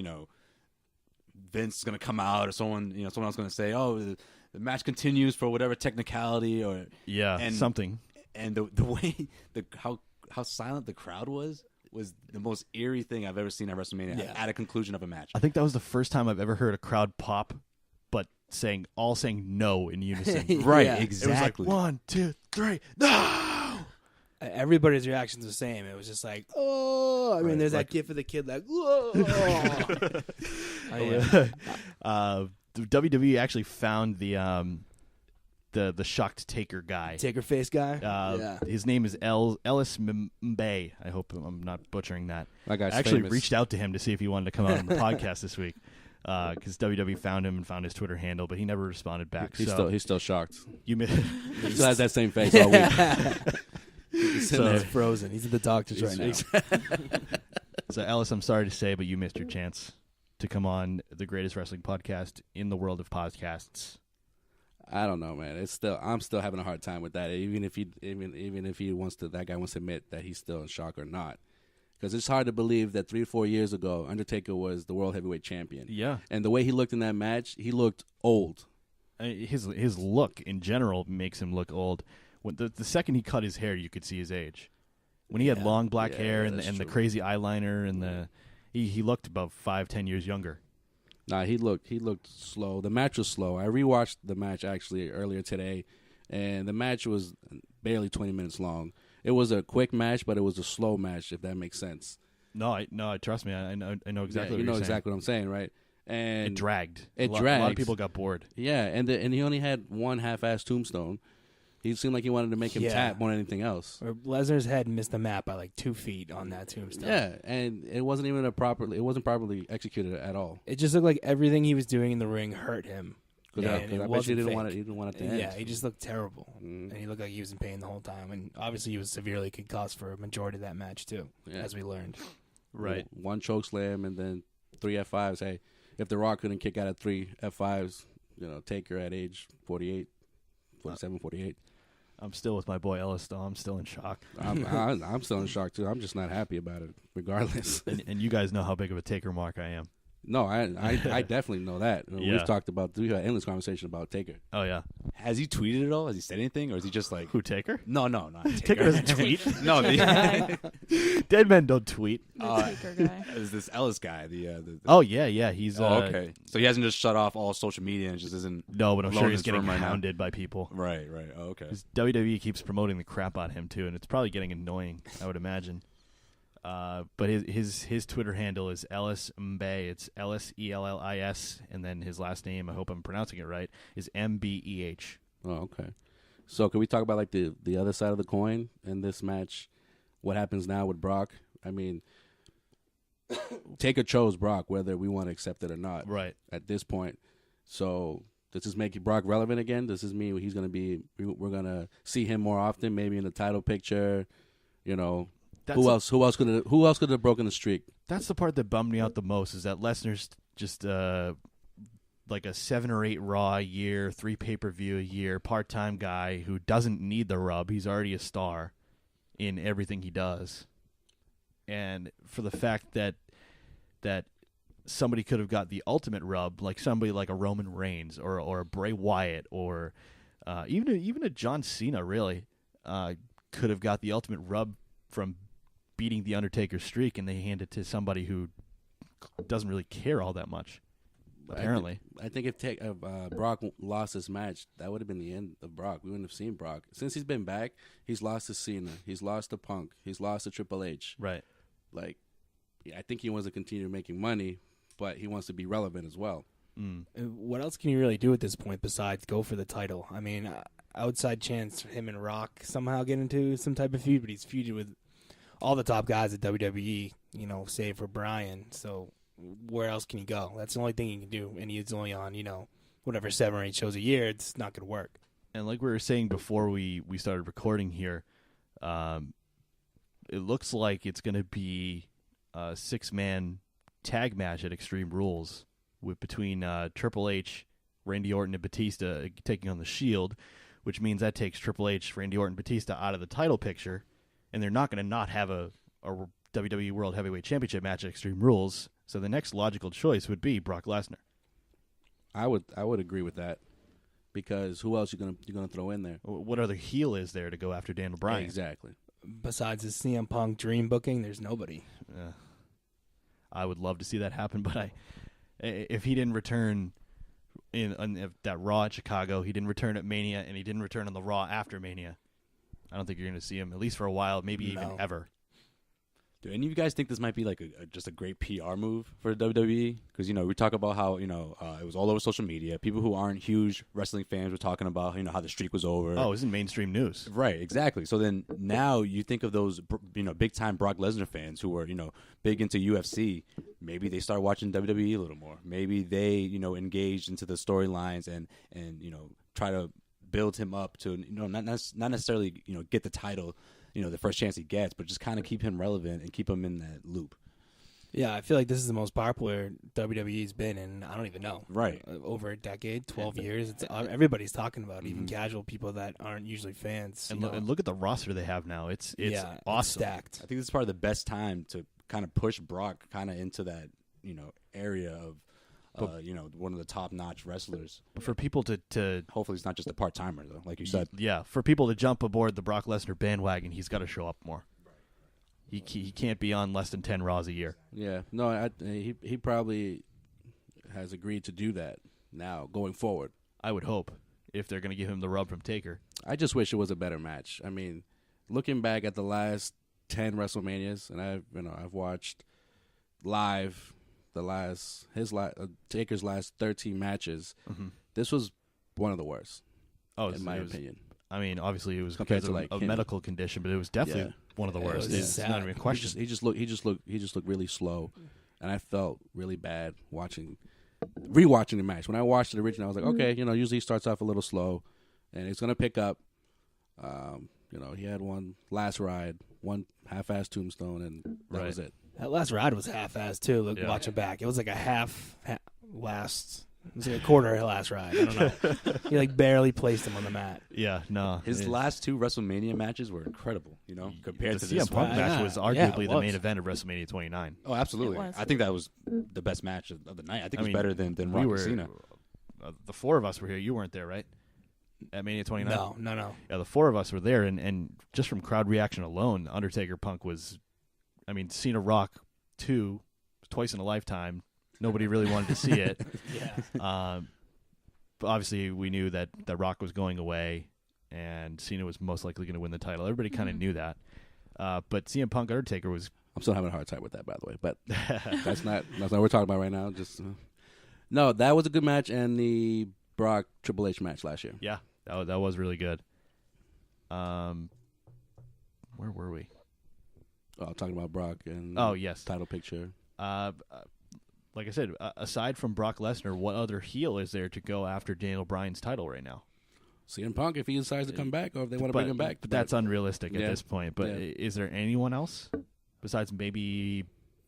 Vince is going to come out, or someone else going to say, oh, the match continues for whatever technicality, or... Yeah, something. And the way, how silent the crowd was the most eerie thing I've ever seen at WrestleMania at a conclusion of a match. I think that was the first time I've ever heard a crowd pop, but saying no in unison. Right, Yeah. exactly. It was like 1, 2, 3, no! Everybody's reactions were the same. It was just like, oh. I mean, there's that gif of the kid like, whoa. The WWE actually found the shocked Taker guy. Taker face guy? His name is Ellis Mbaye. I hope I'm not butchering that. That guy's I actually famous. reached out to him to see if he wanted to come out on the podcast this week, because WWE found him and found his Twitter handle, but he never responded back. He's still shocked. You He still has that same face all week. He's sitting there frozen. He's at the doctor's right now. So Ellis, I'm sorry to say, but you missed your chance to come on the greatest wrestling podcast in the world of podcasts. I don't know, man. I'm still having a hard time with that. Even if that guy wants to admit that he's still in shock or not, because it's hard to believe that 3 or 4 years ago, Undertaker was the world heavyweight champion. Yeah, and the way he looked in that match, he looked old. His look in general makes him look old. When the second he cut his hair, you could see his age. When he had long black hair and the crazy eyeliner and he looked about 5-10 years younger. Nah, he looked slow. The match was slow. I rewatched the match actually earlier today, and the match was barely 20 minutes long. It was a quick match, but it was a slow match, if that makes sense. No, trust me. I know exactly. Yeah, what you're you know saying. exactly what I'm saying, right? And it dragged. It dragged. dragged. A lot of people got bored. Yeah, and he only had one half-ass tombstone. He seemed like he wanted to make him tap more than anything else. Or Lesnar's head missed the map by like 2 feet on that tombstone. Yeah, and it wasn't even properly executed at all. It just looked like everything he was doing in the ring hurt him. Because I bet you didn't want it to end. Yeah, he just looked terrible, and he looked like he was in pain the whole time. And obviously, he was severely concussed for a majority of that match too, as we learned. Right, one choke slam and then 3 F5s. Hey, if The Rock couldn't kick out at 3 F5s, Taker at age 48, 47, 48. I'm still with my boy Ellis, though. I'm still in shock. I'm still in shock, too. I'm just not happy about it, regardless. And you guys know how big of a Taker mark I am. No, I definitely know that. We've had endless conversation about Taker. Oh, yeah. Has he tweeted at all? Has he said anything? Or is he just like... Who, Taker? No, not Taker. Taker doesn't tweet. No. Dead men don't tweet. The Taker guy. Is this Ellis guy? Oh, yeah. He's... okay. So he hasn't just shut off all social media and just isn't... No, but I'm sure he's getting hounded by people. Right. Oh, okay. Because WWE keeps promoting the crap out of him, too, and it's probably getting annoying, I would imagine. But his Twitter handle is Ellis Mbaye. It's Ellis, and then his last name, I hope I'm pronouncing it right, is Mbeh. Oh, okay. So can we talk about like the other side of the coin in this match? What happens now with Brock? I mean, Taker chose Brock, whether we want to accept it or not. Right. At this point. So does this make Brock relevant again? Does this mean he's going to be? We're going to see him more often, maybe in the title picture? Who else could have broken the streak? That's the part that bummed me out the most, is that Lesnar's just like a 7 or 8 Raw a year, 3 pay-per-view a year, part-time guy who doesn't need the rub. He's already a star in everything he does. And for the fact that somebody could have got the ultimate rub, like somebody like a Roman Reigns or a Bray Wyatt or even a John Cena, really, could have got the ultimate rub from beating the Undertaker's streak, and they hand it to somebody who doesn't really care all that much. Apparently, I think if Brock lost this match, that would have been the end of Brock. We wouldn't have seen Brock. Since he's been back, he's lost to Cena, he's lost to Punk, he's lost to Triple H. Right. Like, I think he wants to continue making money, but he wants to be relevant as well. What else can you really do at this point besides go for the title? I mean, outside chance for him and Rock somehow get into some type of feud, but he's feuded with all the top guys at WWE, save for Bryan. So where else can he go? That's the only thing he can do, and he's only on, whatever 7 or 8 shows a year, it's not going to work. And like we were saying before we started recording here, it looks like it's going to be a 6-man tag match at Extreme Rules between Triple H, Randy Orton, and Batista taking on the Shield, which means that takes Triple H, Randy Orton, Batista out of the title picture, and they're not going to not have a WWE World Heavyweight Championship match at Extreme Rules. So the next logical choice would be Brock Lesnar. I would agree with that, because who else you gonna throw in there? What other heel is there to go after Daniel Bryan? Yeah, exactly. Besides the CM Punk dream booking, there's nobody. I would love to see that happen, but if he didn't return in that Raw at Chicago, he didn't return at Mania, and he didn't return on the Raw after Mania, I don't think you're going to see him, at least for a while, maybe even ever. Do any of you guys think this might be like just a great PR move for WWE? Because, we talk about how, it was all over social media. People who aren't huge wrestling fans were talking about, how the streak was over. Oh, it was in mainstream news. Right, exactly. So then now you think of those, big-time Brock Lesnar fans who are, big into UFC. Maybe they start watching WWE a little more. Maybe they, engage into the storylines and try to build him up to, not necessarily, get the title, the first chance he gets, but just kind of keep him relevant and keep him in that loop. Yeah, I feel like this is the most popular WWE's been in, I don't even know. Right. Over a decade, 12 years. It's everybody's talking about it, even casual people that aren't usually fans. And look at the roster they have now. It's awesome. It's stacked. I think this is probably the best time to kind of push Brock kind of into that, area of, one of the top-notch wrestlers. For people to hopefully it's not just a part-timer, though, like you said. Yeah, for people to jump aboard the Brock Lesnar bandwagon, he's got to show up more. He can't be on less than 10 Raws a year. Yeah, no, he probably has agreed to do that now, going forward. I would hope, if they're going to give him the rub from Taker. I just wish it was a better match. I mean, looking back at the last 10 WrestleManias, and I've watched live Taker's last 13 matches. Mm-hmm. This was one of the worst. Oh, in my opinion. I mean, obviously it was Compared because to of a medical condition, but it was definitely one of the worst. It's not even a question. He just looked really slow, and I felt really bad rewatching the match. When I watched it originally, I was like, okay, usually he starts off a little slow, and it's gonna pick up. He had one last ride, one half-ass tombstone, and that was it. That last ride was half-assed, too. Watch it back. It was like a last... It was like a quarter last ride. I don't know. He barely placed him on the mat. Yeah, no. His last 2 WrestleMania matches were incredible, compared to the this CM Punk match was arguably the was. main event of WrestleMania 29. Oh, absolutely. I think that was the best match of the night. I think it was better than Rock and Cena. The 4 of us were here. You weren't there, right? At Mania 29? No. Yeah, the 4 of us were there, and just from crowd reaction alone, Undertaker Punk was... I mean, Cena Rock 2, twice in a lifetime. Nobody really wanted to see it. Yeah. But obviously, we knew that Rock was going away, and Cena was most likely going to win the title. Everybody kind of knew that. But CM Punk Undertaker was... I'm still having a hard time with that, by the way. But that's not what we're talking about right now. Just no, that was a good match, and the Brock Triple H match last year. Yeah, that was really good. Where were we? Oh, talking about Brock and yes, title picture. Like I said, aside from Brock Lesnar, what other heel is there to go after Daniel Bryan's title right now? CM Punk, if he decides to come back, or if they want to bring him back. But that's unrealistic at this point. But is there anyone else besides maybe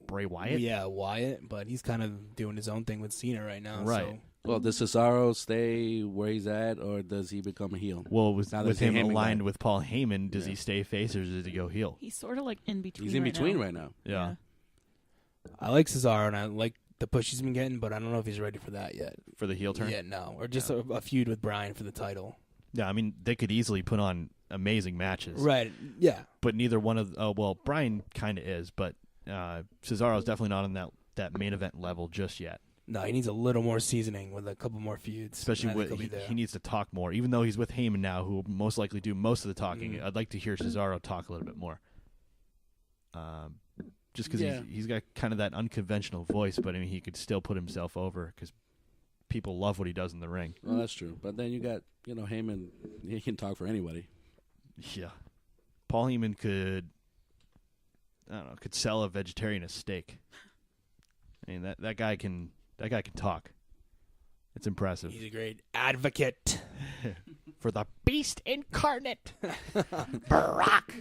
Bray Wyatt? Yeah, Wyatt, but he's kind of doing his own thing with Cena right now. Right. So. Well, does Cesaro stay where he's at, or does he become a heel? Well, with him aligned with Paul Heyman, does Yeah. he stay face or does he go heel? He's sort of like in between. He's in between right now. Yeah. I like Cesaro, and I like the push he's been getting, but I don't know if he's ready for that yet. For the heel turn? Yeah, no. Or just a feud with Bryan for the title. Yeah, I mean, they could easily put on amazing matches. Right, yeah. But neither one of... Bryan kind of is, but Cesaro's definitely not on that main event level just yet. No, he needs a little more seasoning with a couple more feuds. Especially he needs to talk more. Even though he's with Heyman now, who will most likely do most of the talking, I'd like to hear Cesaro talk a little bit more. Just because he's got kind of that unconventional voice, but I mean, he could still put himself over because people love what he does in the ring. Well, that's true. But then you got, Heyman, he can talk for anybody. Yeah. Paul Heyman could sell a vegetarian a steak. I mean, that guy can talk. It's impressive. He's a great advocate For the beast incarnate, Brock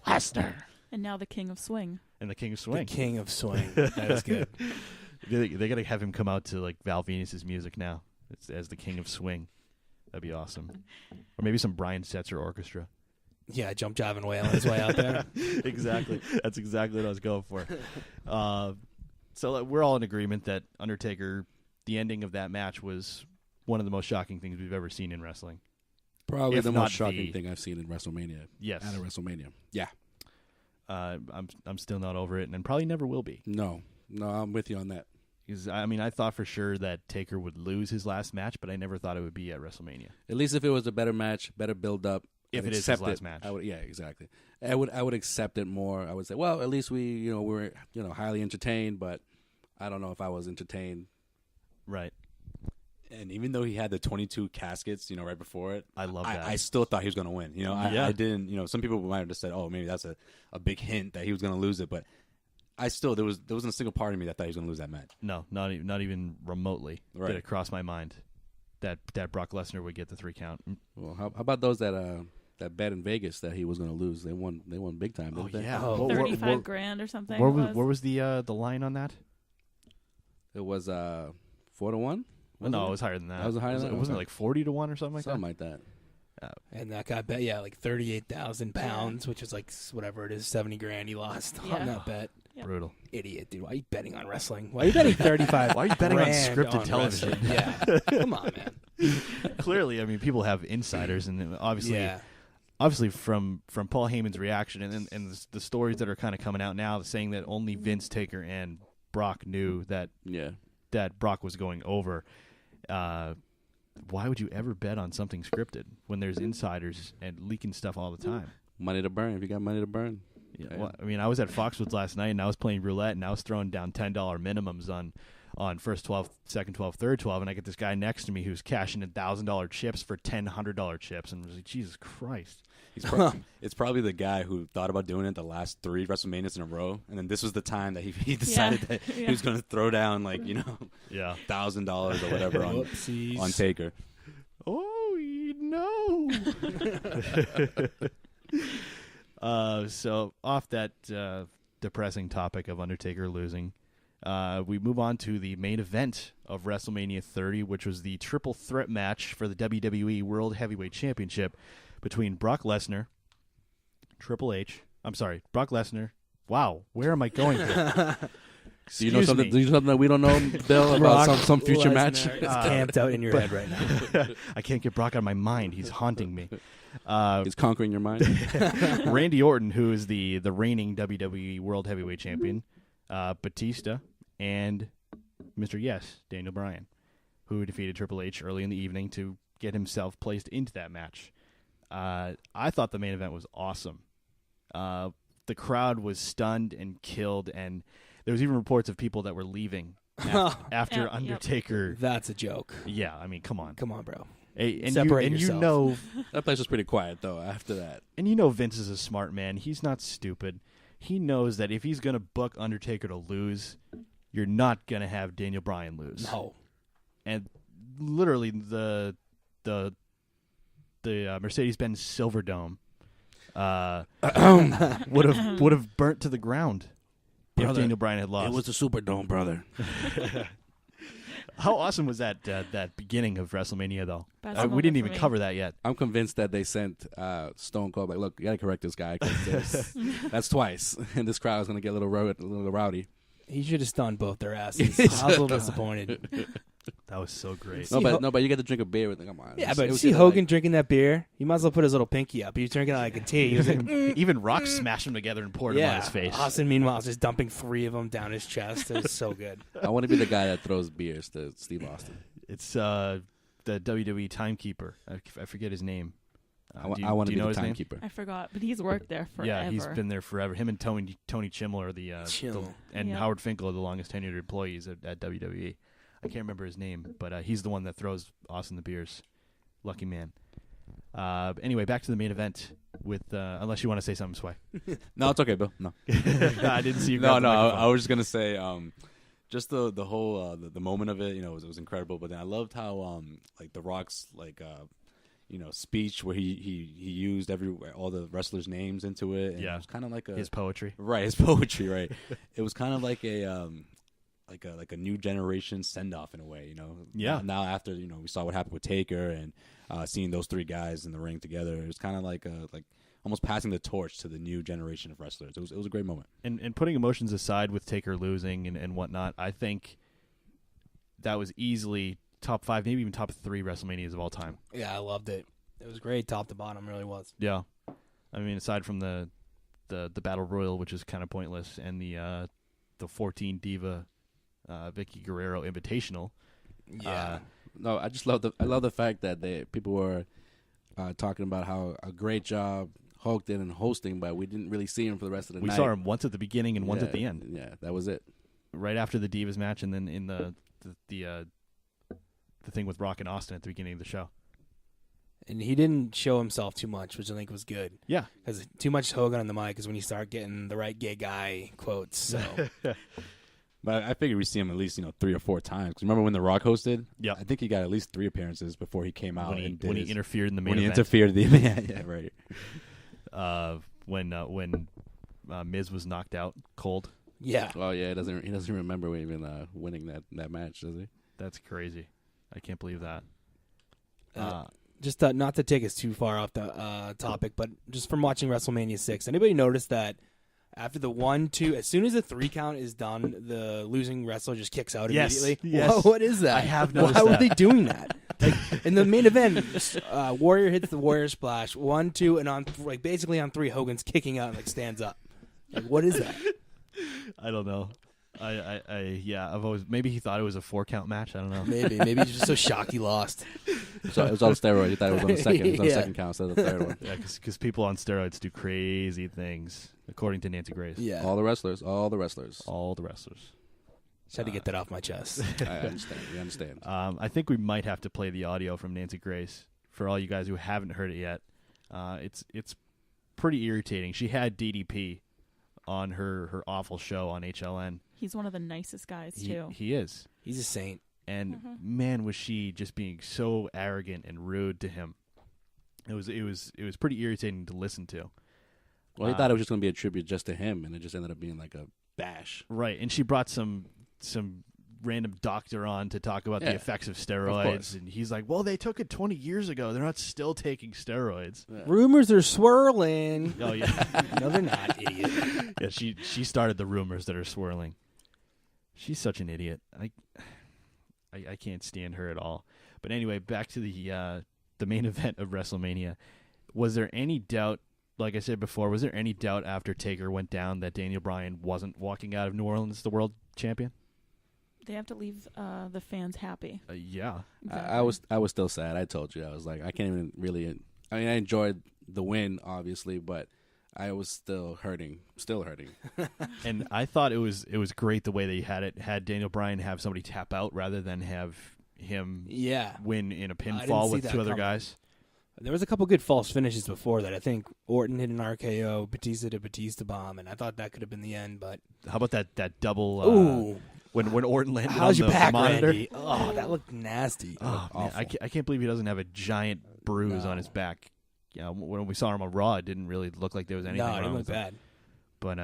Lesnar. And now the King of Swing. And the King of the Swing. king of swing. That is good. They got to have him come out to like Val Venus's music now as the King of Swing. That'd be awesome. Or maybe some Brian Setzer orchestra. Yeah, jump jiving way on his way out there. Exactly. That's exactly what I was going for. So we're all in agreement that Undertaker, the ending of that match was one of the most shocking things we've ever seen in wrestling. Probably If the not most shocking the- thing I've seen in WrestleMania. Yes. At a WrestleMania. Yeah. I'm still not over it, and probably never will be. No, I'm with you on that. Because I thought for sure that Taker would lose his last match, but I never thought it would be at WrestleMania. At least if it was a better match, better build up. If I'd it is his accept last match. yeah, exactly. I would accept it more. I would say, well, at least we were highly entertained, but I don't know if I was entertained. Right. And even though he had the 22 caskets, right before it, I love that. I still thought he was going to win. Yeah. I didn't. Some people might have just said, "Oh, maybe that's a big hint that he was going to lose it." But I still there wasn't a single part of me that thought he was going to lose that match. No, not even remotely Right. did it cross my mind that Brock Lesnar would get the 3 count. Well, how about those that bet in Vegas that he was going to lose? They won big time, didn't they? yeah. Oh. 35 grand or something. What was the line on that? It was 4-1. No, it was higher than that. Was it higher than that? Wasn't it Okay. like 40 to 1 or something like Something like that. And that guy bet, like 38,000 pounds, which is like whatever it is, 70 grand he lost Yeah. on that bet. that? Yep. Brutal. Idiot, dude. Why are you betting on wrestling? Why are you betting 35? Why are you betting on grand scripted television? wrestling? Yeah, come on, man. Clearly, people have insiders, and obviously from Paul Heyman's reaction and the stories that are kind of coming out now, saying that only Vince, Taker, and Brock knew that Brock was going over. Why would you ever bet on something scripted when there's insiders and leaking stuff all the time? Money to burn. If you got money to burn. Yeah. Well, I was at Foxwoods last night, and I was playing roulette, and I was throwing down $10 minimums on first 12, second 12, third 12, and I get this guy next to me who's cashing in $1,000 chips for $100 chips, and I was like, Jesus Christ. It's probably the guy who thought about doing it the last 3 WrestleManias in a row, and then this was the time that he decided that he was going to throw down Yeah. $1,000 or whatever on Taker. Oh, no. So off that depressing topic of Undertaker losing, we move on to the main event of WrestleMania 30, which was the triple threat match for the WWE World Heavyweight Championship between Brock Lesnar, Brock Lesnar. Wow, where am I going here? Do you know something? Do you know something that we don't know, Bill, about some future Lesnar match? is camped out in your head right now. I can't get Brock out of my mind. He's haunting me. He's conquering your mind. Randy Orton, who is the reigning WWE World Heavyweight Champion, Batista, and Mr. Yes, Daniel Bryan, who defeated Triple H early in the evening to get himself placed into that match. I thought the main event was awesome. The crowd was stunned and killed, and there was even reports of people that were leaving after Yep. Undertaker. That's a joke. Yeah, come on. Come on, bro. And Separate you yourself. know, That place was pretty quiet, though, after that. and you know Vince is a smart man. He's not stupid. He knows that if he's going to book Undertaker to lose, you're not going to have Daniel Bryan lose. No. And literally the Mercedes-Benz Silverdome would have burnt to the ground if Brother, Daniel Bryan had lost. It was the Superdome, brother. How awesome was that beginning of WrestleMania, though? Best We moment didn't for even me. cover that yet. I'm convinced that they sent Stone Cold, like, look, you got to correct this guy. 'Cause that's twice. And this crowd is going to get a little rowdy. He should have stunned both their asses. I was a little disappointed. That was so great. No, but you get to drink a beer with them. Come on. Yeah, It but was see just Hogan drinking that beer? He might as well put his little pinky up. He was drinking it like a tea. He was like, Even Rock smashed them together and poured them on his face. Austin, meanwhile, is just dumping 3 of them down his chest. It was so good. I want to be the guy that throws beers to Steve Austin. It's the WWE timekeeper. I forget his name. I want to be know the his name? timekeeper. I forgot, but he's worked there forever. Yeah, he's been there forever. Him and Tony Chimel are and Yep. Howard Finkel are the longest tenured employees at WWE. I can't remember his name, but he's the one that throws Austin the beers. Lucky man. Anyway, back to the main event with unless you want to say something, Sway. No, it's okay, Bill. No, I didn't see you. no. grab the microphone. I was just gonna say, just the whole the moment of it, it was incredible. But then I loved how like The Rock's speech where he used all the wrestlers' names into it. And it was kind of like his poetry, right? His poetry, right? It was kind of like a like a new generation send off in a way, Yeah. Now after we saw what happened with Taker and seeing those three guys in the ring together, it was kind of like almost passing the torch to the new generation of wrestlers. It was a great moment. And putting emotions aside with Taker losing and whatnot, I think that was easily top 5, maybe even top 3 WrestleManias of all time. Yeah, I loved it. It was great, top to bottom, really was. Yeah, I mean, aside from the Battle Royal, which is kind of pointless, and the 14 Diva Vicky Guerrero Invitational. Yeah. No, I just love the fact that people were talking about how a great job Hulk did in hosting, but we didn't really see him for the rest of the night. We saw him once at the beginning and once at the end. Yeah, that was it. Right after the Divas match, and then in the thing with Rock and Austin at the beginning of the show. And he didn't show himself too much, which I think was good. Yeah. Because too much Hogan on the mic is when you start getting the right gay guy quotes. So. But I figured we'd see him at least 3 or 4 times. 'Cause remember when The Rock hosted? Yeah. I think he got at least 3 appearances before he came out when he interfered in the main event. event. When he interfered, yeah, right. When Miz was knocked out cold. Yeah. Oh yeah, he doesn't remember even winning that match, does he? That's crazy. I can't believe that. Just not to take us too far off the topic, but just from watching WrestleMania 6, anybody notice that after the 1, 2, as soon as the 3 count is done, the losing wrestler just kicks out immediately? Yes. What is that? I have noticed Why that. were they doing that? In the main event, Warrior hits the Warrior Splash, 1, 2, and basically on 3, Hogan's kicking out and stands up. What is that? I don't know. I've always, maybe he thought it was a 4 count match. I don't know. Maybe he's just so shocked he lost. So it was on steroids. He thought it was on the second. It was on the Yeah. second count instead of the third one. Yeah, because people on steroids do crazy things, according to Nancy Grace. Yeah. All the wrestlers. All the wrestlers. Just had to get that off my chest. I understand. We understand. I think we might have to play the audio from Nancy Grace for all you guys who haven't heard it yet. It's pretty irritating. She had DDP on her awful show on HLN. He's one of the nicest guys too. He is. He's a saint. And man, was she just being so arrogant and rude to him. It was pretty irritating to listen to. Well, he thought it was just going to be a tribute just to him, and it just ended up being like a bash. Right, and she brought some random doctor on to talk about the effects of steroids, and he's like, "Well, they took it 20 years ago. They're not still taking steroids." Yeah. Rumors are swirling. Oh yeah, no, they're not, idiot. Yeah, she started the rumors that are swirling. She's such an idiot. I can't stand her at all. But anyway, back to the main event of WrestleMania. Was there any doubt? Like I said before, was there any doubt after Taker went down that Daniel Bryan wasn't walking out of New Orleans the world champion? They have to leave the fans happy. Yeah. Exactly. I was still sad. I told you. I was like, I can't even really. I mean, I enjoyed the win, obviously, but I was still hurting. And I thought it was great the way they had Daniel Bryan have somebody tap out rather than have him win in a pinfall with 2 other guys. There was a couple good false finishes before that. I think Orton hit an RKO, Batista did Batista bomb, and I thought that could have been the end. But how about that double? When Orton landed how's on your the back, monitor? Randy? Oh, that looked nasty. Oh man, I can't believe he doesn't have a giant bruise on his back. Yeah, when we saw him on Raw, it didn't really look like there was anything wrong. No, it didn't with look bad. But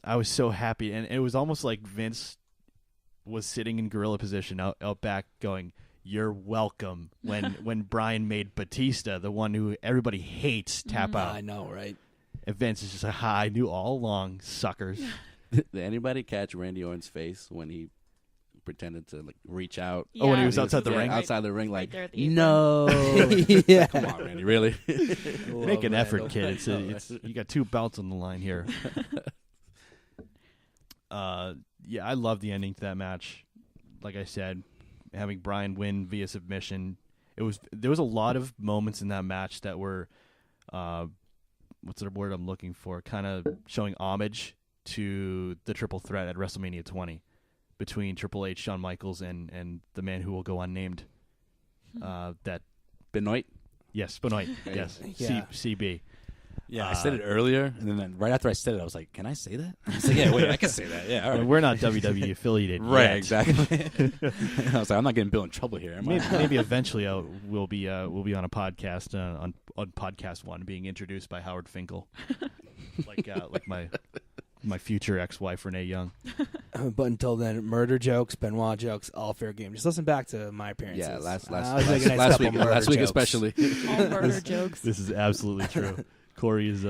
I was so happy, and it was almost like Vince was sitting in gorilla position out back, going, "You're welcome." When Bryan made Batista, the one who everybody hates, tap out. I know, right? And Vince is just like, I knew all along, suckers. Did anybody catch Randy Orton's face when he pretended to like reach out? Yeah, when he was outside the ring? Outside the ring, like, there at the apron. no. Yeah. Come on, Randy, really? Make an effort, kid. It's you got 2 belts on the line here. Yeah, I love the ending to that match. Like I said, having Bryan win via submission. There was a lot of moments in that match that were what's the word I'm looking for? Kind of showing homage to the triple threat at WrestleMania 20 between Triple H, Shawn Michaels, and the man who will go unnamed. That Benoit? Yes, Benoit. Yes, Yeah. CB. Yeah, I said it earlier, and then right after I said it, I was like, "Can I say that?" I was like, "Yeah, wait, I can say that." Yeah, all right. Well, we're not WWE affiliated, Right, yet. exactly. I was like, "I'm not getting Bill in trouble here." Am I? Maybe eventually we'll be on a podcast on podcast one, being introduced by Howard Finkel, like my future ex-wife Renee Young. But until then, murder jokes, Benoit jokes, all fair game. Just listen back to my appearances. Yeah, last week especially. All murder jokes. This is absolutely true. Corey is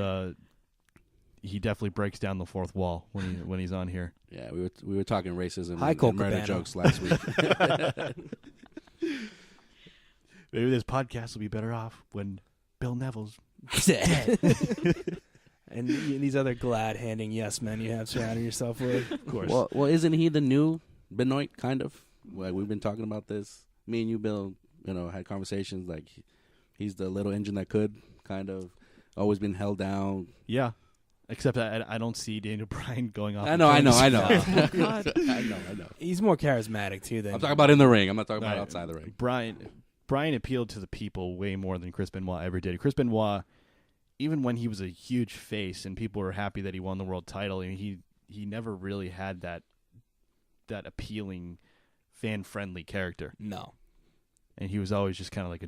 he definitely breaks down the fourth wall when he's on here. Yeah, we were talking racism Hi, and murder jokes last week. Maybe this podcast will be better off when Bill Neville's dead. And these other glad-handing yes men you have surrounding yourself with. Of course. Well, isn't he the new Benoit, kind of? Like, we've been talking about this. Me and you, Bill, had conversations like he's the little engine that could, kind of. Always been held down. Yeah. Except I don't see Daniel Bryan going off. I know. Oh, God. I know. He's more charismatic, too, than... I'm talking about in the ring. I'm not talking about outside the ring. Brian appealed to the people way more than Chris Benoit ever did. Chris Benoit, even when he was a huge face and people were happy that he won the world title, he never really had that appealing, fan-friendly character. No. And he was always just kind of like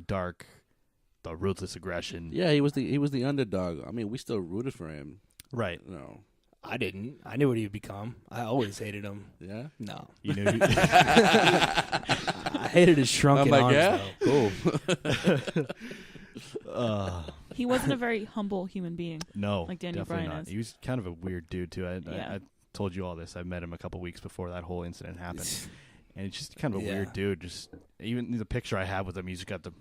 the ruthless aggression. Yeah, he was the underdog. I mean, we still rooted for him. Right. No. I didn't. I knew what he'd become. I always hated him. Yeah? No. You knew I hated his shrunken arms, though. Cool. He wasn't a very humble human being. No, like Daniel definitely Bryan not. is. He was kind of a weird dude too. Yeah. I told you all this. I met him a couple weeks before that whole incident happened, and he's just kind of a weird dude. Just even the picture I have with him, he's got the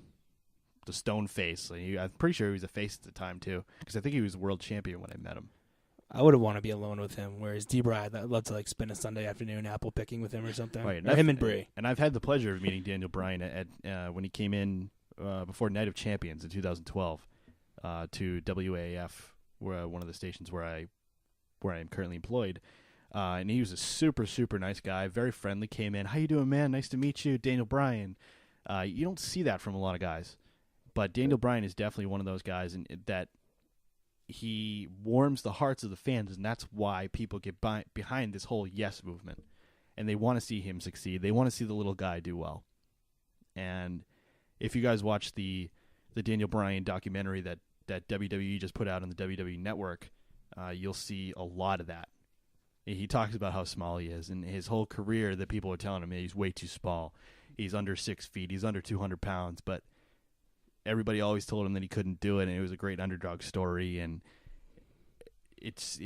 stone face. Like, I'm pretty sure he was a face at the time too, because I think he was world champion when I met him. I would have wanted to be alone with him, whereas D-Bry, I'd love to spend a Sunday afternoon apple picking with him or something. Right, or him and Brie. And I've had the pleasure of meeting Daniel Bryan at when he came in before Night of Champions in 2012 to WAF, where one of the stations where I am currently employed. And he was a super, super nice guy, very friendly, came in, "How you doing, man? Nice to meet you, Daniel Bryan." You don't see that from a lot of guys. But Daniel Bryan is definitely one of those guys that he warms the hearts of the fans, and that's why people get behind this whole yes movement. And they want to see him succeed. They want to see the little guy do well. And if you guys watch the Daniel Bryan documentary that WWE just put out on the WWE Network, you'll see a lot of that. He talks about how small he is, and his whole career that people are telling him he's way too small. He's under 6 feet. He's under 200 pounds, but everybody always told him that he couldn't do it, and it was a great underdog story, and it's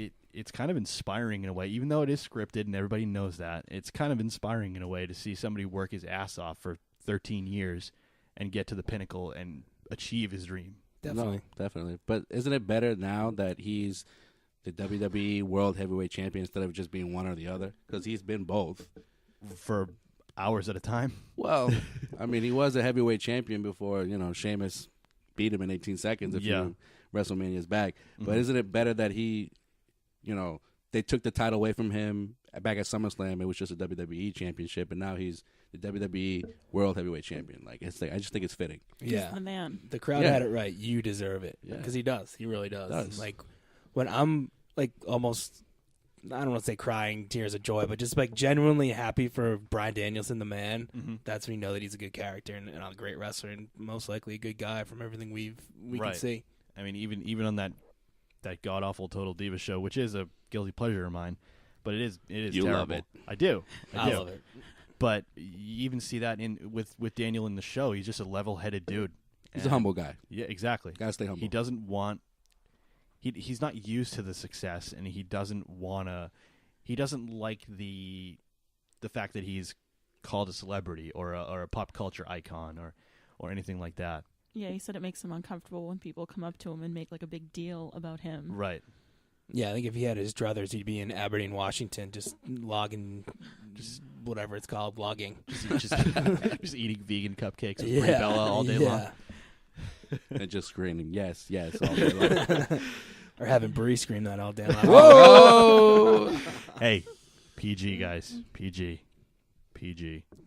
kind of inspiring in a way, even though it is scripted and everybody knows that. It's kind of inspiring in a way to see somebody work his ass off for 13 years and get to the pinnacle and achieve his dream. Definitely. No, definitely. But isn't it better now that he's the WWE World Heavyweight Champion instead of just being one or the other? Because he's been both. For hours at a time? Well, I mean, he was a heavyweight champion before, Sheamus beat him in 18 seconds a few WrestleManias back. Mm-hmm. But isn't it better that he, they took the title away from him back at SummerSlam? It was just a WWE championship, and now he's the WWE World Heavyweight Champion. I just think it's fitting. He's the man. The crowd had it right. You deserve it. Yeah. Because he does. He really does. Does. When I'm, almost... I don't want to say crying tears of joy, but just genuinely happy for Bryan Danielson, the man. Mm-hmm. That's when you know that he's a good character and a great wrestler, and most likely a good guy from everything we can see. I mean, even on that god awful Total Diva show, which is a guilty pleasure of mine, but it is you terrible. Love it. I do. I love it. But you even see that with Daniel in the show. He's just a level-headed dude. He's a humble guy. Yeah, exactly. Gotta stay humble. He doesn't want. He's not used to the success, and he doesn't like the fact that he's called a celebrity or a pop culture icon or anything like that. Yeah, he said it makes him uncomfortable when people come up to him and make a big deal about him. Right. Yeah, I think if he had his druthers, he'd be in Aberdeen, Washington, just logging, just whatever it's called, logging. Just eating vegan cupcakes with Brie Bella all day long. And just screaming, yes, all day long. Or having Brie scream that all day long. Whoa! Hey, PG, guys. PG.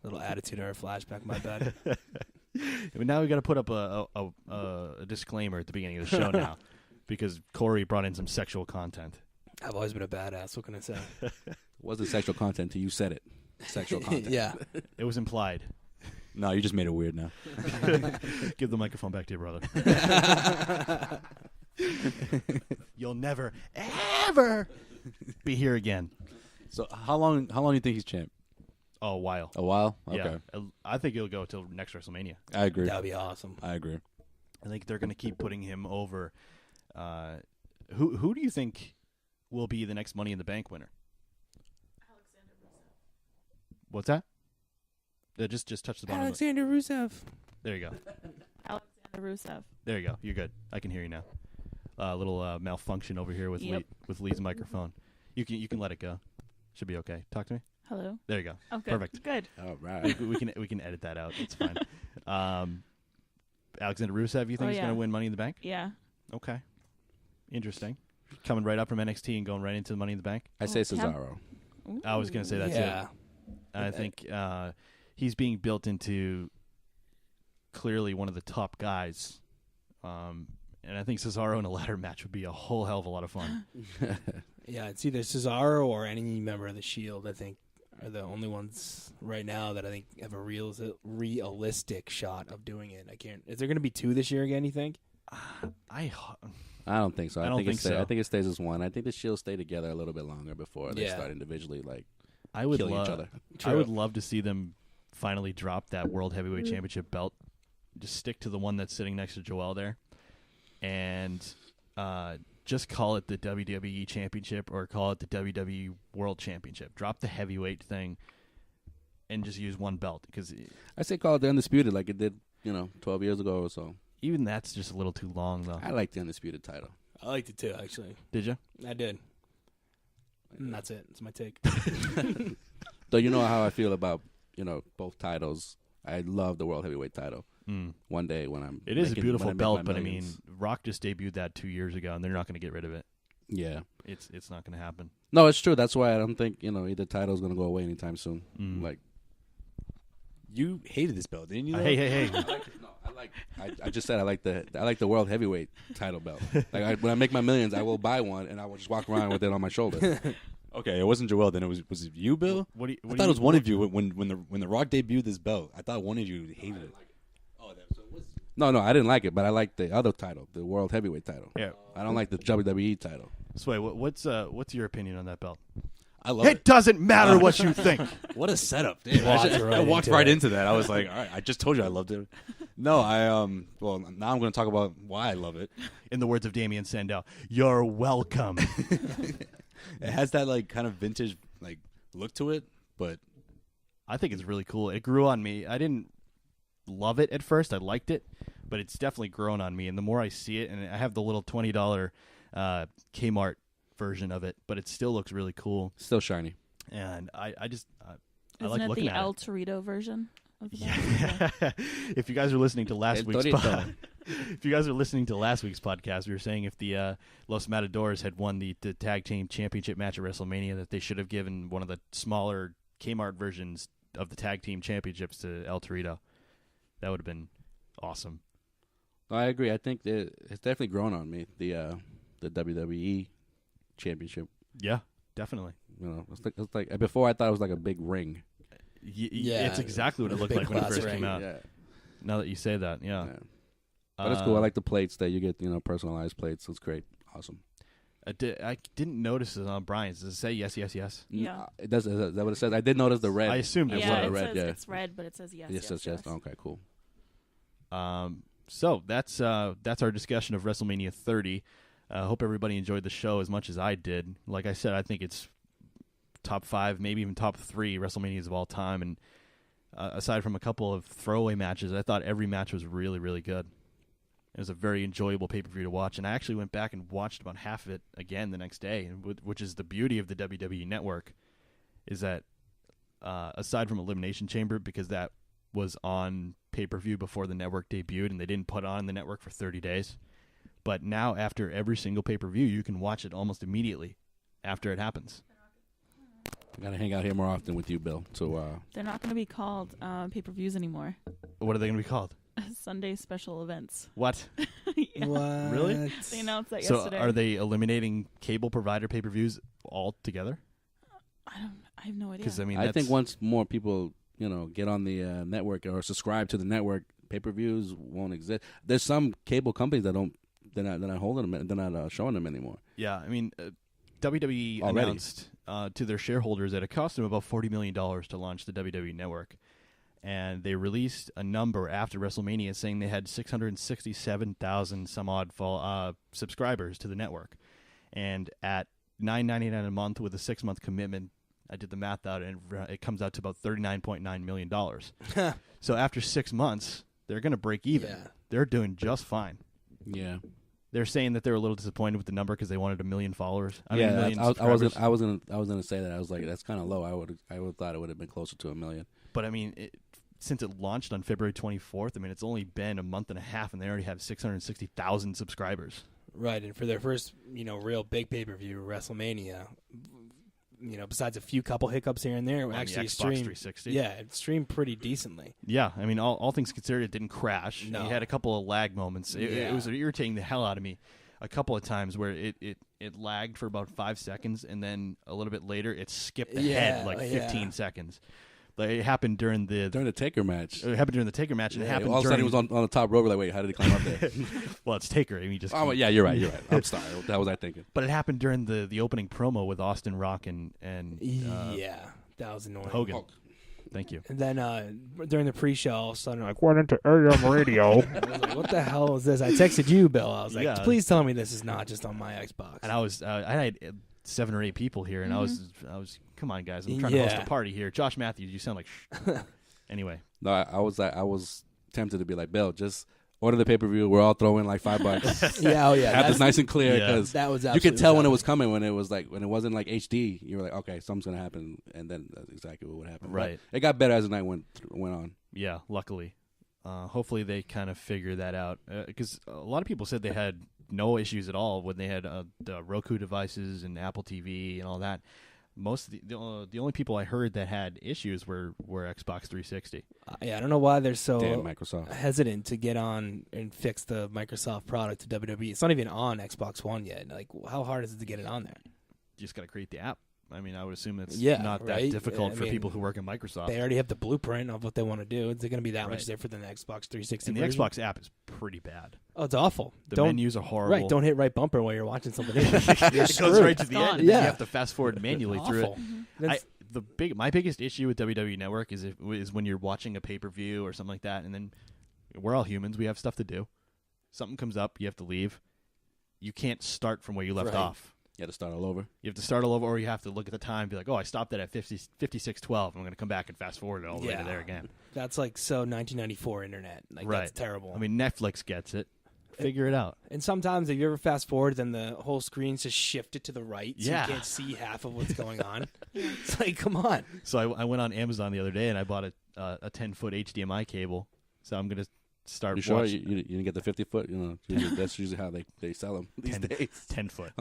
Little attitude error flashback, my bad. Now we got to put up a disclaimer at the beginning of the show now. because Corey brought in some sexual content. I've always been a badass. What can I say? It wasn't sexual content until you said it. Sexual content. Yeah. It was implied. No, you just made it weird now. Give the microphone back to your brother. You'll never, ever be here again. So how long do you think he's champ? Oh, a while. A while? Okay. Yeah, I think he'll go till next WrestleMania. I agree. That would be awesome. I agree. I think they're going to keep putting him over. Who do you think will be the next Money in the Bank winner? What's that? Just touch the bottom. Alexander Rusev. There you go. Alexander Rusev. There you go. You're good. I can hear you now. A little malfunction over here with with Lee's microphone. You can let it go. Should be okay. Talk to me. Hello. There you go. Oh, good. Perfect. Good. All right. we can edit that out. It's fine. Alexander Rusev, you think he's going to win Money in the Bank? Yeah. Okay. Interesting. Coming right up from NXT and going right into the Money in the Bank? I say Cesaro. I was going to say that too. I think he's being built into clearly one of the top guys. And I think Cesaro in a ladder match would be a whole hell of a lot of fun. Yeah, it's either Cesaro or any member of the Shield, I think, are the only ones right now that I think have a realistic shot of doing it. Is there going to be 2 this year again, you think? I don't think so. I don't think so. I think it stays as one. I think the Shield stay together a little bit longer before they start individually killing each other. I would love to see them finally drop that World Heavyweight Championship belt. Just stick to the one that's sitting next to Joel there. And just call it the WWE Championship or call it the WWE World Championship. Drop the heavyweight thing and just use one belt. Because I say call it the Undisputed like it did, 12 years ago or so. Even that's just a little too long, though. I like the Undisputed title. I liked it too, actually. Did you? I did. And that's it. It's my take. So you know how I feel about, both titles. I love the World Heavyweight title. One day when I'm... It is a beautiful belt, but I mean, Rock just debuted that 2 years ago, and they're not going to get rid of it. Yeah. It's not going to happen. No, it's true. That's why I don't think, either title's going to go away anytime soon. You hated this belt, didn't you? Hey. I just said I like the World Heavyweight title belt. When I make my millions, I will buy one, and I will just walk around with it on my shoulder. Okay, it wasn't Joel then. Was it you, Bill? I thought it was one of you when the Rock debuted this belt. I thought one of you hated it. No, I didn't like it, but I like the other title, the World Heavyweight title. Yeah. I don't like the WWE title. Sway, what's your opinion on that belt? I love it. It doesn't matter what you think. What a setup. Damn, I walked right into that. I was like, all right, I just told you I loved it. No, well, now I'm going to talk about why I love it. In the words of Damian Sandow, you're welcome. It has that kind of vintage look to it, but I think it's really cool. It grew on me. I didn't love it at first. I liked it, but it's definitely grown on me. And the more I see it, and I have the little $20 Kmart version of it, but it still looks really cool. Still shiny. And I like Isn't it looking the at El it. Torito version? Yeah. If you guys are listening to last week's podcast, we were saying if the Los Matadors had won the tag team championship match at WrestleMania, that they should have given one of the smaller Kmart versions of the tag team championships to El Torito. That would have been awesome. I agree. I think it's definitely grown on me. The WWE championship. Yeah, definitely. It's like before I thought it was like a big ring. Yeah, it's exactly what it looked like when it first came out. Yeah. Now that you say that, yeah. But it's cool. I like the plates that you get, personalized plates. It's great. Awesome. I didn't notice it on Brian's. Does it say yes, yes, yes? Yeah. It does. Is that what it says? I did notice the red. I assumed it was it red. says Yeah. it's red, but it says yes. Yes. Okay, cool. So that's our discussion of WrestleMania 30. I hope everybody enjoyed the show as much as I did. Like I said, I think it's top 5, maybe even top 3 WrestleManias of all time. And aside from a couple of throwaway matches, I thought every match was really, really good. It was a very enjoyable pay-per-view to watch. And I actually went back and watched about half of it again the next day, which is the beauty of the WWE Network, is that aside from Elimination Chamber, because that was on pay-per-view before the network debuted, and they didn't put on the network for 30 days. But now, after every single pay-per-view, you can watch it almost immediately after it happens. I gotta hang out here more often with you, Bill. So They're not going to be called pay-per-views anymore. What are they going to be called? Sunday special events. What? Yeah. Really? They announced that So yesterday. are they eliminating cable provider pay-per-views altogether? I have no idea. Because I mean, I think that's- once more people, get on the network or subscribe to the network, pay-per-views won't exist. There's some cable companies that don't. They're not holding them. They're not showing them anymore. Yeah, I mean, WWE Already. announced to their shareholders that it cost them about $40 million to launch the WWE Network. And they released a number after WrestleMania saying they had 667,000 some odd subscribers to the network. And at $9.99 a month with a 6-month commitment, I did the math out, and it comes out to about $39.9 million. So after 6 months, they're going to break even. Yeah. They're doing just fine. Yeah. They're saying that they're a little disappointed with the number because they wanted 1 million followers. I mean, Yeah, 1 million I was subscribers. gonna say that. I was like, that's kind of low. I would thought it would have been closer to 1 million. But I mean, since it launched on February 24th, I mean, it's only been a month and a half, and they already have 660,000 subscribers. Right, and for their first, real big pay-per-view, WrestleMania, besides a few couple hiccups here and there, the actually Xbox streamed. 360. Yeah, it streamed pretty decently. Yeah, I mean, all things considered, it didn't crash. No. You had a couple of lag moments. It was irritating the hell out of me a couple of times where it lagged for about 5 seconds, and then a little bit later, it skipped ahead like 15 seconds. Like, it happened during the Taker match. It happened during the Taker match, and it happened all of a sudden during... he was on the top rope. We're like, wait, how did he climb up there? Well, it's Taker. I mean, just... Oh, yeah, you're right. I'm sorry. That was I thinking. But it happened during the opening promo with Austin Rock and Yeah, that was annoying. Hogan. Thank you. And then during the pre-show, all of a sudden, went into AM radio. I was like, what the hell is this? I texted you, Bill. I was like, Yeah. please tell me this is not just on my Xbox. And I had 7 or 8 people here, and I was, come on, guys, I'm trying to host a party here. Josh Matthews, you sound like Anyway. No, I was tempted to be like, Bill, just order the pay-per-view. We're all throwing like $5. Yeah, Have this nice and clear, because that was you could tell when it was coming, when it wasn't like HD. You were like, okay, something's gonna happen, and then that's exactly what happened. Right. But it got better as the night went on. Yeah, luckily. Hopefully they kind of figure that out, because a lot of people said they had no issues at all when they had the Roku devices and Apple TV and all that. Most of the only people I heard that had issues were Xbox 360. Yeah, I don't know why they're so Damn Microsoft. hesitant to get on and fix the Microsoft product to WWE. It's not even on Xbox One yet. Like, how hard is it to get it on there? You just got to create the app. I mean, I would assume it's Yeah, not right? that difficult I for mean, people who work in Microsoft. They already have the blueprint of what they want to do. Is it going to be that Right. much different than the Xbox 360 And the version? Xbox app is pretty bad. Oh, it's awful. The menus are horrible. Right, don't hit right bumper while you're watching something. You're It goes right to the end, and then Yeah. you have to fast forward manually through it. Awful. That's- My biggest issue with WWE Network is when you're watching a pay-per-view or something like that, and then we're all humans. We have stuff to do. Something comes up, you have to leave. You can't start from where you left Right. off. You had to start all over. You have to start all over, or you have to look at the time and be like, oh, I stopped it at 56:12. I'm going to come back and fast forward it all the way to there again. That's like so 1994 internet. Like, Right. that's terrible. I mean, Netflix gets it. Figure it out. And sometimes if you ever fast forward, then the whole screen's just shifted to the right, so Yeah. you can't see half of what's going on. It's like, come on. So I went on Amazon the other day and I bought a 10-foot HDMI cable. So I'm going to start You sure watching. you didn't get the 50-foot? That's usually how they sell them these days. 10-foot.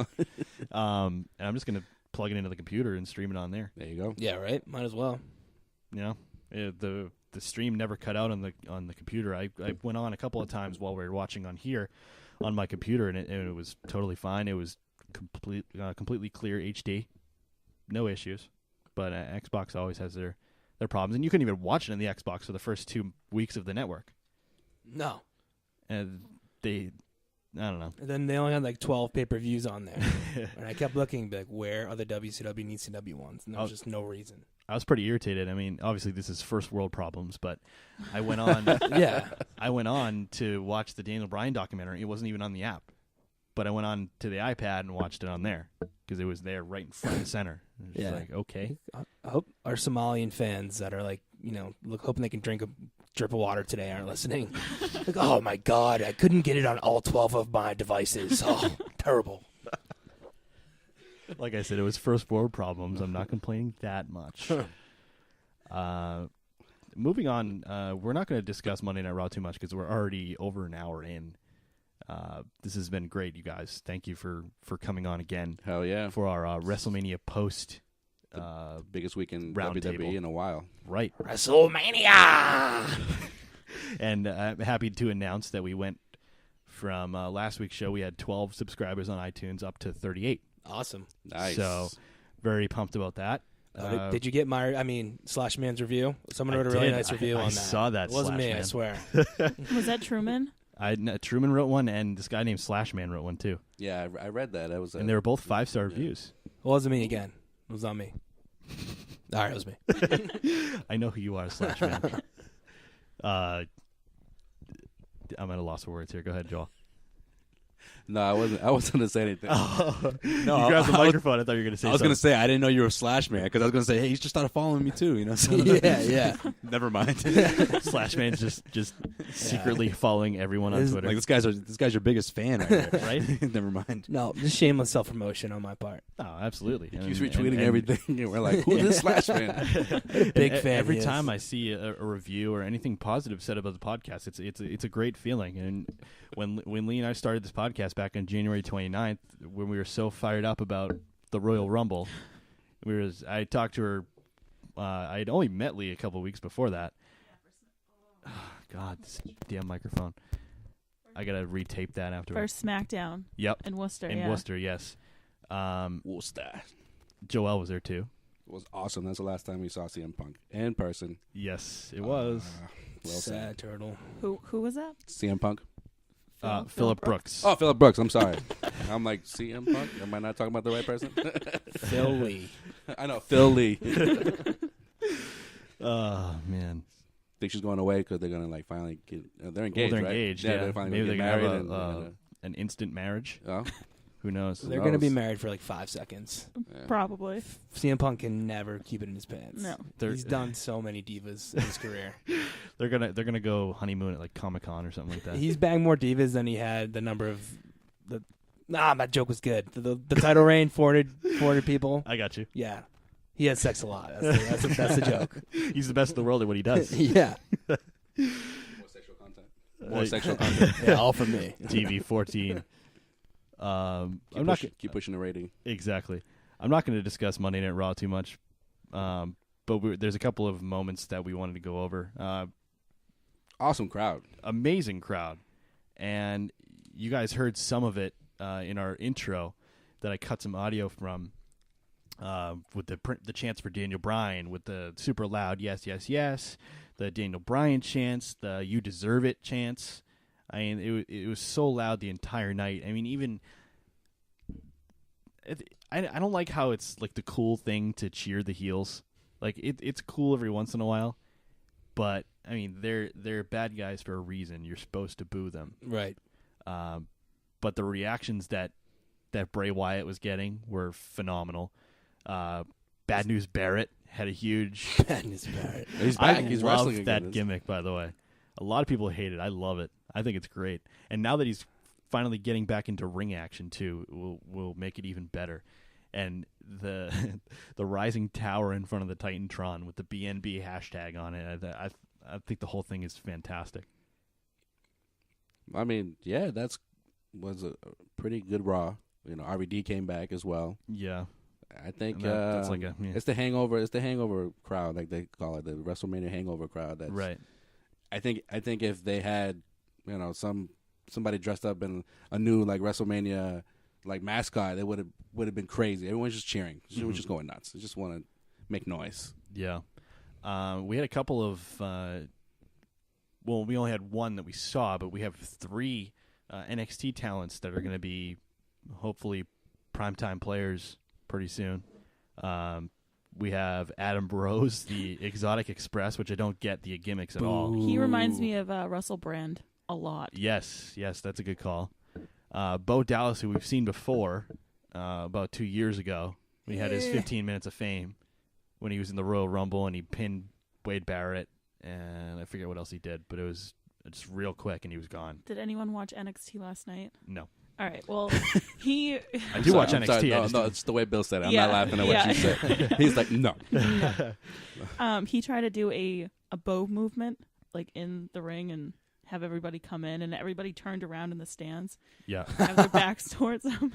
And I'm just going to plug it into the computer and stream it on there. There you go. Yeah, right? Might as well. You know, the stream never cut out on the computer. I went on a couple of times while we were watching on here on my computer, and it was totally fine. It was completely clear HD, no issues. But Xbox always has their problems, and you couldn't even watch it in the Xbox for the first 2 weeks of the network. No. And I don't know. And then they only had like 12 pay-per-views on there. And I kept looking, like, where are the WCW and ECW ones? And there was just no reason. I was pretty irritated. I mean, obviously this is first world problems, but I went on. Yeah. I went on to watch the Daniel Bryan documentary. It wasn't even on the app, but I went on to the iPad and watched it on there because it was there right in front and center. It was like, okay. I hope our Somalian fans that are like, hoping they can drink a drip of water today aren't listening. Like, oh my God, I couldn't get it on all 12 of my devices. Oh, terrible. Like I said, it was first world problems. I'm not complaining that much. Moving on, we're not going to discuss Monday Night Raw too much because we're already over an hour in. This has been great, you guys. Thank you for coming on again. Hell yeah. For our WrestleMania post biggest week in round WWE table. in a while. Right. WrestleMania! And I'm happy to announce that we went From last week's show, we had 12 subscribers on iTunes, up to 38. Awesome. Nice. So, very pumped about that. Did you get Slash Man's review? Someone wrote a really nice review on that. I saw that. It wasn't Slash me, Man. I swear. Was that Truman? Truman wrote one, and this guy named Slash Man wrote one too. Yeah, I read that. That was, and they were both 5-star reviews. It wasn't me again. It was on me. All right, it was me. I know who you are, Slash Man. I'm at a loss for words here. Go ahead, Joel. No, I wasn't going to say anything. No, you No, grabbed the microphone. I thought you were going to say I was something. going to say I didn't know you were Slash Man because I was going to say, hey, he's just started following me too. You know? So Yeah. Never mind. Slash Man's just secretly following everyone on Twitter. Like this guy's your biggest fan, right? Here. Right? Never mind. No, just shameless self-promotion on my part. Oh, absolutely. He keeps retweeting everything, and we're like, who's this Slash Man? Big fan. Every he is. time I see a review or anything positive said about the podcast, it's a great feeling. And when Lee and I started this podcast back on January 29th, when we were so fired up about the Royal Rumble, I talked to her. I had only met Lee a couple weeks before that. Oh, God, this damn microphone! I gotta retape that afterwards. First SmackDown. Yep. In Worcester. In yeah. Worcester, yes. Worcester. Joel was there too. It was awesome. That's the last time we saw CM Punk in person. Yes, it was. Well Sad turtle. Who was that? CM Punk. Philip Brooks. Oh, Philip Brooks. I'm sorry. I'm like, CM Punk? Am I not talking about the right person? Phil Lee. I know, Phil Lee. Oh, man. Think she's going away because they're going to like finally get. They're engaged, Well, they're right? engaged. They're finally Maybe they're gonna gonna get have married. an instant marriage. Oh, Who knows? They're going to be married for like 5 seconds. Probably. CM Punk can never keep it in his pants. No. He's done so many divas in his career. They're gonna go honeymoon at like Comic-Con or something like that. He's banged more divas than he had the number of the. Nah, that joke was good. The title reign, 400 people. I got you. Yeah, he has sex a lot. That's the joke. He's the best in the world at what he does. Yeah. more sexual content. More sexual content. Yeah, all from me. TV 14. Keep pushing the rating. Exactly. I'm not going to discuss Monday Night Raw too much, but there's a couple of moments that we wanted to go over. Awesome crowd. Amazing crowd, and you guys heard some of it in our intro that I cut some audio from with the chants for Daniel Bryan, with the super loud yes, yes, yes, the Daniel Bryan chants, the you deserve it chants. I mean, it was so loud the entire night. I mean, even I don't like how it's like the cool thing to cheer the heels. Like it's cool every once in a while, but I mean they're bad guys for a reason. You're supposed to boo them, Right. but the reactions that Bray Wyatt was getting were phenomenal. Bad News Barrett had a huge. Bad News Barrett. He's back. I He's love wrestling again. that gimmick, by the way. A lot of people hate it. I love it. I think it's great. And now that he's finally getting back into ring action too, will make it even better. And the rising tower in front of the Titantron with the BNB hashtag on it, I think the whole thing is fantastic. I mean, yeah, was a pretty good Raw. You know, RVD came back as well. Yeah. I think that's like it's the hangover. It's the hangover crowd, like they call it, the WrestleMania hangover crowd. That's right. I think if they had, somebody dressed up in a new like WrestleMania like mascot, it would have been crazy. Everyone's just cheering. It was just going nuts. They just want to make noise. Yeah. We had a couple of. Well, we only had one that we saw, but we have 3 NXT talents that are going to be hopefully primetime players pretty soon. We have Adam Rose, the Exotic Express, which I don't get the gimmicks at all. He reminds me of Russell Brand a lot. Yes, that's a good call. Bo Dallas, who we've seen before, about 2 years ago, when he had his 15 minutes of fame, when he was in the Royal Rumble and he pinned Wade Barrett, and I forget what else he did, but it was just real quick and he was gone. Did anyone watch NXT last night? No. All right. Well, he. I do watch NXT. Sorry, I no, it's the way Bill said it. I'm Yeah, not laughing at what you said. He's like, no. He tried to do a bow movement like in the ring and have everybody come in, and everybody turned around in the stands. Yeah. Have their backs towards them.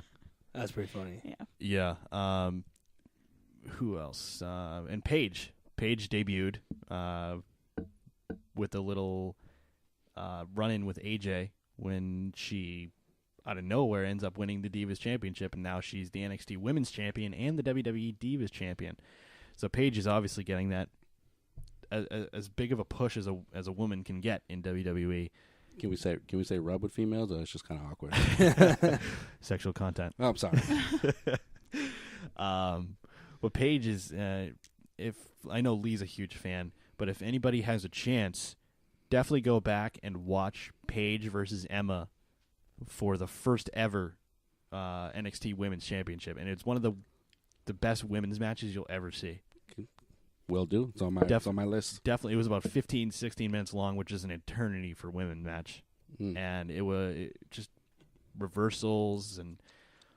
That's pretty funny. Yeah. Yeah. Who else? And Paige. Paige debuted with a little run-in with AJ when she, out of nowhere, ends up winning the Divas Championship, and now she's the NXT Women's Champion and the WWE Divas Champion. So Paige is obviously getting that as big of a push as a woman can get in WWE. Can we say rub with females, or it's just kind of awkward? Sexual content. Oh, I'm sorry. But Paige is, if I know Lee's a huge fan, but if anybody has a chance, definitely go back and watch Paige versus Emma for the first ever NXT Women's Championship, and it's one of the best women's matches you'll ever see. Will do. It's on my list. Definitely, it was about 15, 16 minutes long, which is an eternity for women match, and it was just reversals and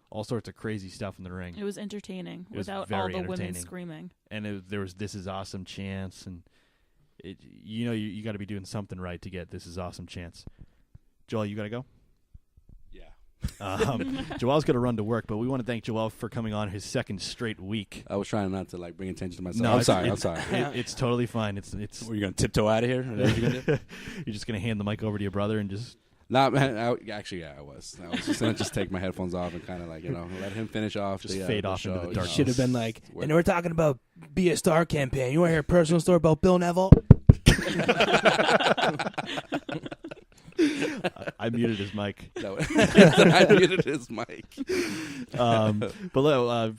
all sorts of crazy stuff in the ring. It was entertaining It was without all very the women entertaining. screaming. And there was "This Is Awesome" chants, and you got to be doing something right to get "This Is Awesome" chants. Joel, you got to go. Joel's got to run to work, but we want to thank Joel for coming on his second straight week. I was trying not to bring attention to myself. No, I'm sorry. It's totally fine. It's. Were you gonna tiptoe out of here? You're just gonna hand the mic over to your brother and just. Nah, man. I was just gonna take my headphones off and kind of let him finish off. Just fade off into the dark. Should have been like, and we're talking about Be a Star campaign. You want to hear a personal story about Bill Neville? I muted his mic. I muted his mic. But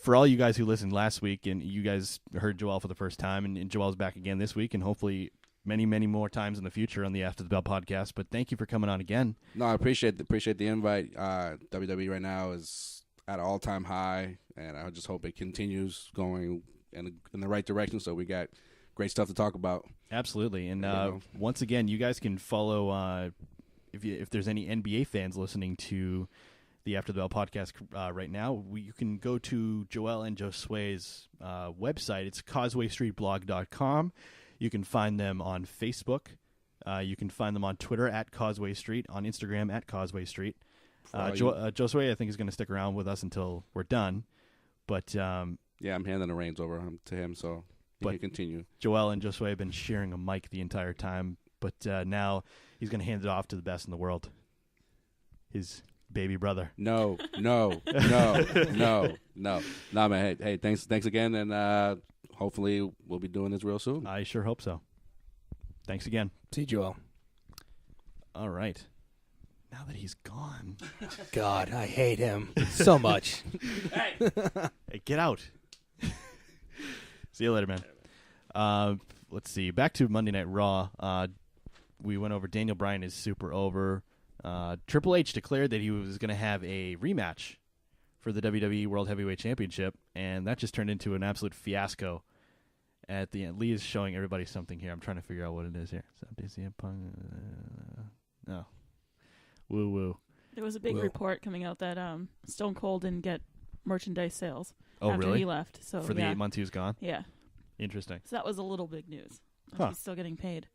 for all you guys who listened last week, and you guys heard Joel for the first time, and Joel's back again this week, and hopefully many, many more times in the future on the After the Bell podcast. But thank you for coming on again. No, I appreciate the invite. WWE right now is at an all-time high, and I just hope it continues going in the right direction. So we got great stuff to talk about. Absolutely, and once again, you guys can follow if there's any NBA fans listening to the After the Bell podcast right now. You can go to Joel and Josue's website. It's causewaystreetblog.com. You can find them on Facebook. You can find them on Twitter at Causeway Street, on Instagram at Causeway Street. Josue, I think, is going to stick around with us until we're done. But yeah, I'm handing the reins over to him, so he can continue. Joel and Josue have been sharing a mic the entire time, but now he's going to hand it off to the best in the world, his baby brother. No, man. Hey, thanks again, and hopefully we'll be doing this real soon. I sure hope so. Thanks again. See you, Joel. All right. Now that he's gone. God, I hate him so much. Hey, get out. See you later, man. Let's see. Back to Monday Night Raw. We went over Daniel Bryan is super over. Triple H declared that he was going to have a rematch for the WWE World Heavyweight Championship, and that just turned into an absolute fiasco at the end. Lee is showing everybody something here. I'm trying to figure out what it is here. No. Woo-woo. There was a big report coming out that Stone Cold didn't get merchandise sales after really? he left. So for the 8 months he was gone? Yeah. Interesting. So that was a little big news. He's still getting paid.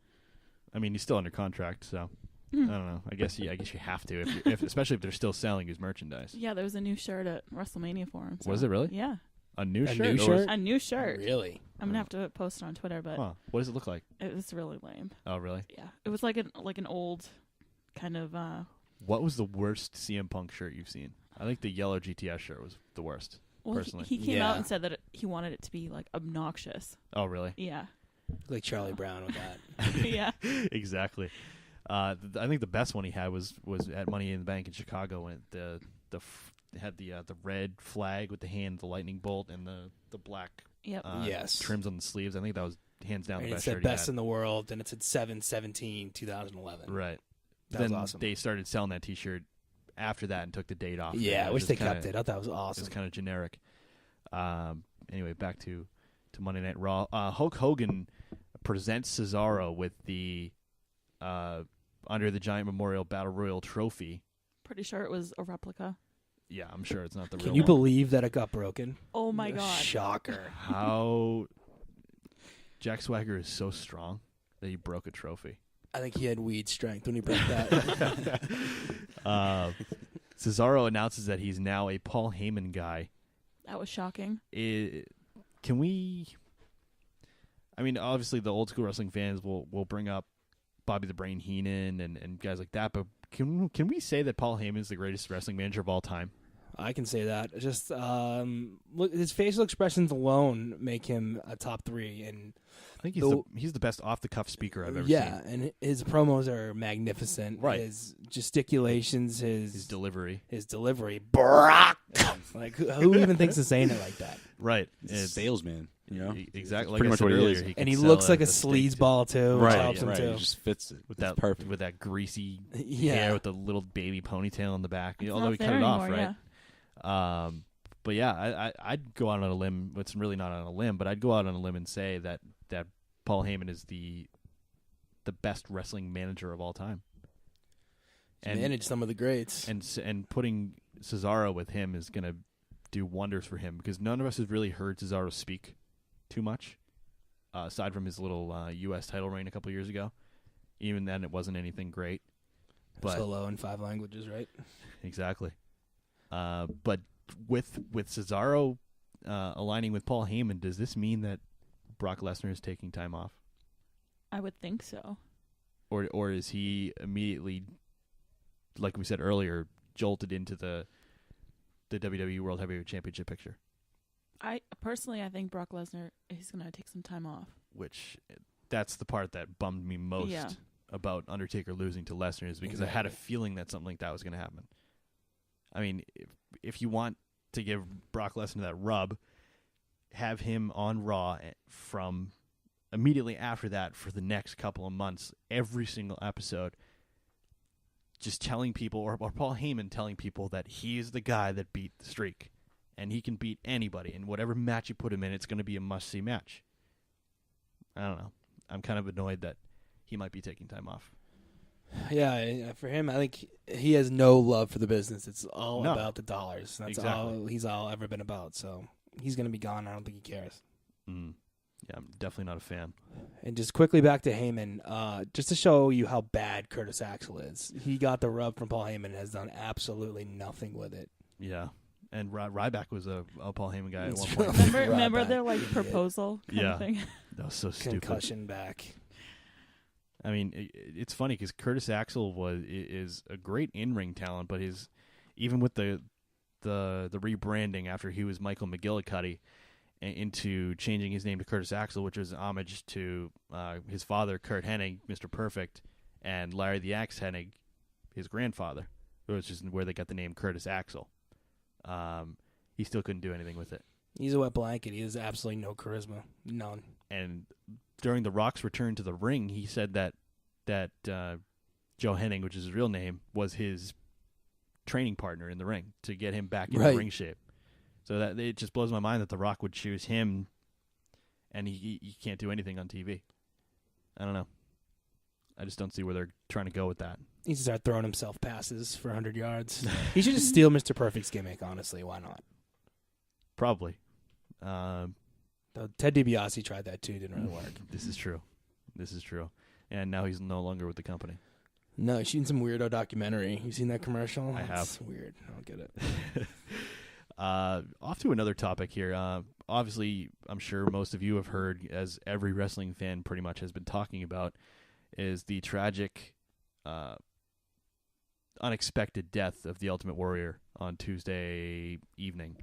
I mean, he's still under contract, so I don't know. I guess you have to, if especially if they're still selling his merchandise. Yeah, there was a new shirt at WrestleMania for him. So. Was it really? Yeah. A new shirt? New shirt? A new shirt. Really? I'm gonna have to post it on Twitter, but what does it look like? it was really lame. Oh, really? Yeah, it was like an old kind of. What was the worst CM Punk shirt you've seen? I think the yellow GTS shirt was the worst. Well, personally, he came out and said that he wanted it to be like obnoxious. Oh, really? Yeah. Like Charlie Brown with that. Yeah. Exactly. I think the best one he had was at Money in the Bank in Chicago when it had the red flag with the hand, the lightning bolt, and the black trims on the sleeves. I think that was hands down the best shirt he had. It said best in the world, and it said 7/17/2011. Right. That was awesome. They started selling that T-shirt after that and took the date off. Yeah, I wish they kept it. I thought that was awesome. It was kind of generic. Anyway, back to Monday Night Raw. Hulk Hogan presents Cesaro with the Under the Giant Memorial Battle Royal trophy. Pretty sure it was a replica. Yeah, I'm sure it's not the real Can you one. believe that it got broken? Oh my god. Shocker. How Jack Swagger is so strong that he broke a trophy. I think he had weed strength when he broke that. Cesaro announces that he's now a Paul Heyman guy. That was shocking. Can we... I mean, obviously the old school wrestling fans will bring up Bobby the Brain Heenan and guys like that, but Can we say that Paul Heyman is the greatest wrestling manager of all time? I can say that. Just look, his facial expressions alone make him a top 3, and I think he's the best off the cuff speaker I've ever seen. Yeah, and his promos are magnificent. Right. His gesticulations, his delivery, Brock. Like who even thinks of saying it like that? Right, He's a salesman. Exactly. Pretty much what he is. And he looks like a sleazeball too. Right, Which helps him too. He just fits it. With perfect. With that greasy Yeah. hair with the little baby ponytail in the back. It's Although not he cut there it off, anymore, right? yeah. But yeah, I'd go out on a limb. It's really not on a limb, but I'd go out on a limb and say that Paul Heyman is the best wrestling manager of all time. And managed some of the greats. And putting Cesaro with him is going to do wonders for him, because none of us have really heard Cesaro speak too much, aside from his little U.S. title reign a couple years ago. Even then, it wasn't anything great. But solo in 5 languages, right? Exactly. But with Cesaro aligning with Paul Heyman, does this mean that Brock Lesnar is taking time off? I would think so. Or is he immediately, like we said earlier, jolted into the WWE World Heavyweight Championship picture? I think Brock Lesnar is going to take some time off. Which, that's the part that bummed me most about Undertaker losing to Lesnar, is because I had a feeling that something like that was going to happen. I mean, if you want to give Brock Lesnar that rub, have him on Raw from immediately after that for the next couple of months, every single episode, just telling people, or Paul Heyman telling people that he's the guy that beat the streak, and he can beat anybody, and whatever match you put him in, it's going to be a must-see match. I don't know. I'm kind of annoyed that he might be taking time off. Yeah, for him, I think he has no love for the business. It's all about the dollars. That's all he's ever been about. So he's going to be gone. I don't think he cares. Yeah, I'm definitely not a fan. And just quickly back to Heyman, just to show you how bad Curtis Axel is. He got the rub from Paul Heyman and has done absolutely nothing with it. Yeah. And Ryback was a Paul Heyman guy at one point. Remember their proposal kind of thing? That was so stupid. Concussion back. I mean, it's funny because Curtis Axel is a great in-ring talent, but even with the rebranding after he was Michael McGillicuddy into changing his name to Curtis Axel, which was an homage to his father, Kurt Hennig, Mr. Perfect, and Larry the Axe Hennig, his grandfather, which is where they got the name Curtis Axel. He still couldn't do anything with it. He's a wet blanket. He has absolutely no charisma. None. And during The Rock's return to the ring, he said that Joe Hennig, which is his real name, was his training partner in the ring to get him back in ring shape. So that it just blows my mind that The Rock would choose him, and he can't do anything on TV. I don't know. I just don't see where they're trying to go with that. He should start throwing himself passes for 100 yards. He should just steal Mr. Perfect's gimmick, honestly. Why not? Probably. Ted DiBiase tried that too. Didn't really work. This is true. And now he's no longer with the company. No, he's seen some weirdo documentary. You seen that commercial? I have. It's weird. I don't get it. Off to another topic here. Obviously, I'm sure most of you have heard, as every wrestling fan pretty much has been talking about, is the tragic, unexpected death of the Ultimate Warrior on Tuesday evening.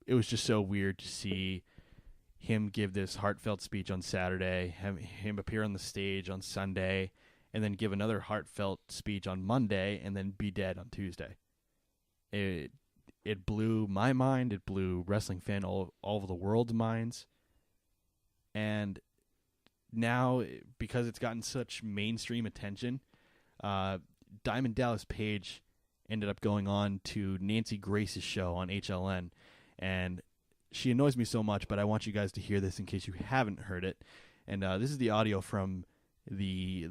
It was just so weird to see him give this heartfelt speech on Saturday, him appear on the stage on Sunday, and then give another heartfelt speech on Monday, and then be dead on Tuesday. It blew my mind. It blew wrestling fan all over the world's minds. And now, because it's gotten such mainstream attention, Diamond Dallas Page ended up going on to Nancy Grace's show on HLN, and she annoys me so much, but I want you guys to hear this in case you haven't heard it. And this is the audio from the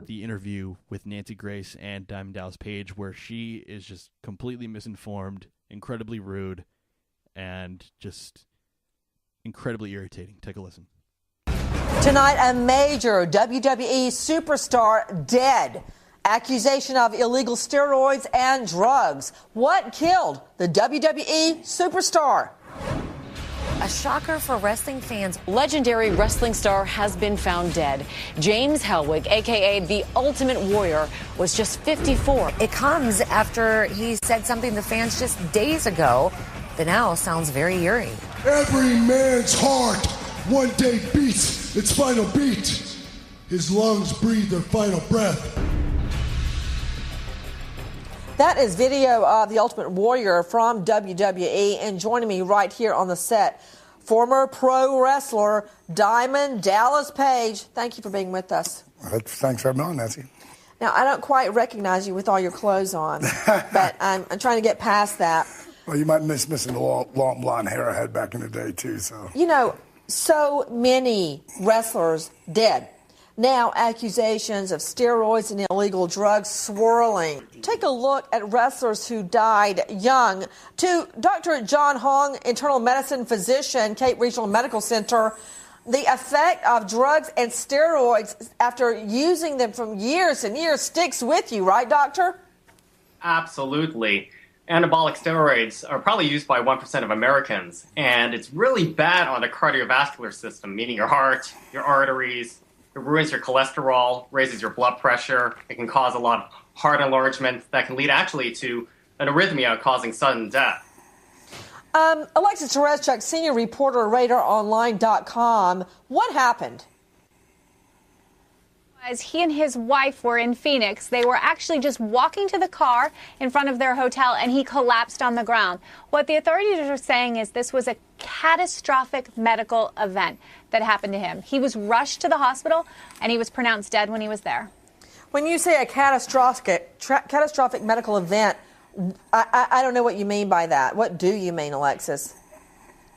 interview with Nancy Grace and Diamond Dallas Page, where she is just completely misinformed, incredibly rude, and just incredibly irritating. Take a listen. Tonight, a major WWE superstar dead. Accusation of illegal steroids and drugs. What killed the WWE superstar? A shocker for wrestling fans. Legendary wrestling star has been found dead. James Hellwig, a.k.a. the Ultimate Warrior, was just 54. It comes after he said something to fans just days ago that now sounds very eerie. Every man's heart one day beats its final beat. His lungs breathe their final breath. That is video of the Ultimate Warrior from WWE, and joining me right here on the set, former pro wrestler Diamond Dallas Page. Thank you for being with us. Thanks for having me on, Nancy. Now, I don't quite recognize you with all your clothes on, but I'm trying to get past that. Well, you might miss missing the long blonde hair I had back in the day, too. So You know, so many wrestlers dead. Now, accusations of steroids and illegal drugs swirling. Take a look at wrestlers who died young. To Dr. John Hong, internal medicine physician, Cape Regional Medical Center, the effect of drugs and steroids after using them from years and years sticks with you, right, doctor? Absolutely. Anabolic steroids are probably used by 1% of Americans, and it's really bad on the cardiovascular system, meaning your heart, your arteries. It ruins your cholesterol, raises your blood pressure. It can cause a lot of heart enlargement that can lead actually to an arrhythmia causing sudden death. Alexis Tereszchuk, senior reporter, RadarOnline.com. What happened? As he and his wife were in Phoenix, they were actually just walking to the car in front of their hotel, and he collapsed on the ground. What the authorities are saying is this was a catastrophic medical event that happened to him. He was rushed to the hospital, and he was pronounced dead when he was there. When you say a catastrophic medical event, I don't know what you mean by that. What do you mean, Alexis?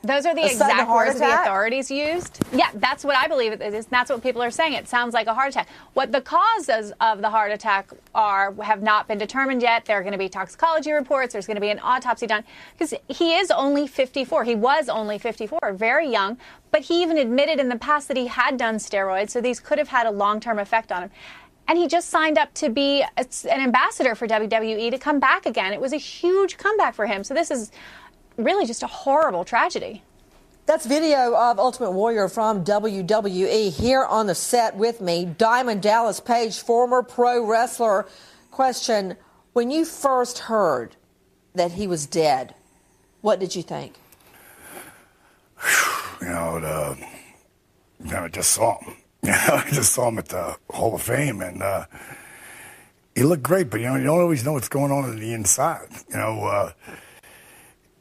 Those are the exact words the authorities used. Yeah, that's what I believe it is. That's what people are saying. It sounds like a heart attack. What the causes of the heart attack have not been determined yet. There are going to be toxicology reports. There's going to be an autopsy done. Because he is only 54. He was only 54, very young. But he even admitted in the past that he had done steroids, so these could have had a long-term effect on him. And he just signed up to be an ambassador for WWE to come back again. It was a huge comeback for him. So this is really just a horrible tragedy. That's video of Ultimate Warrior from WWE. Here on the set with me, Diamond Dallas Page, former pro wrestler. Question, when you first heard that he was dead, what did you think? I just saw him. I just saw him at the Hall of Fame, and he looked great, but you don't always know what's going on the inside.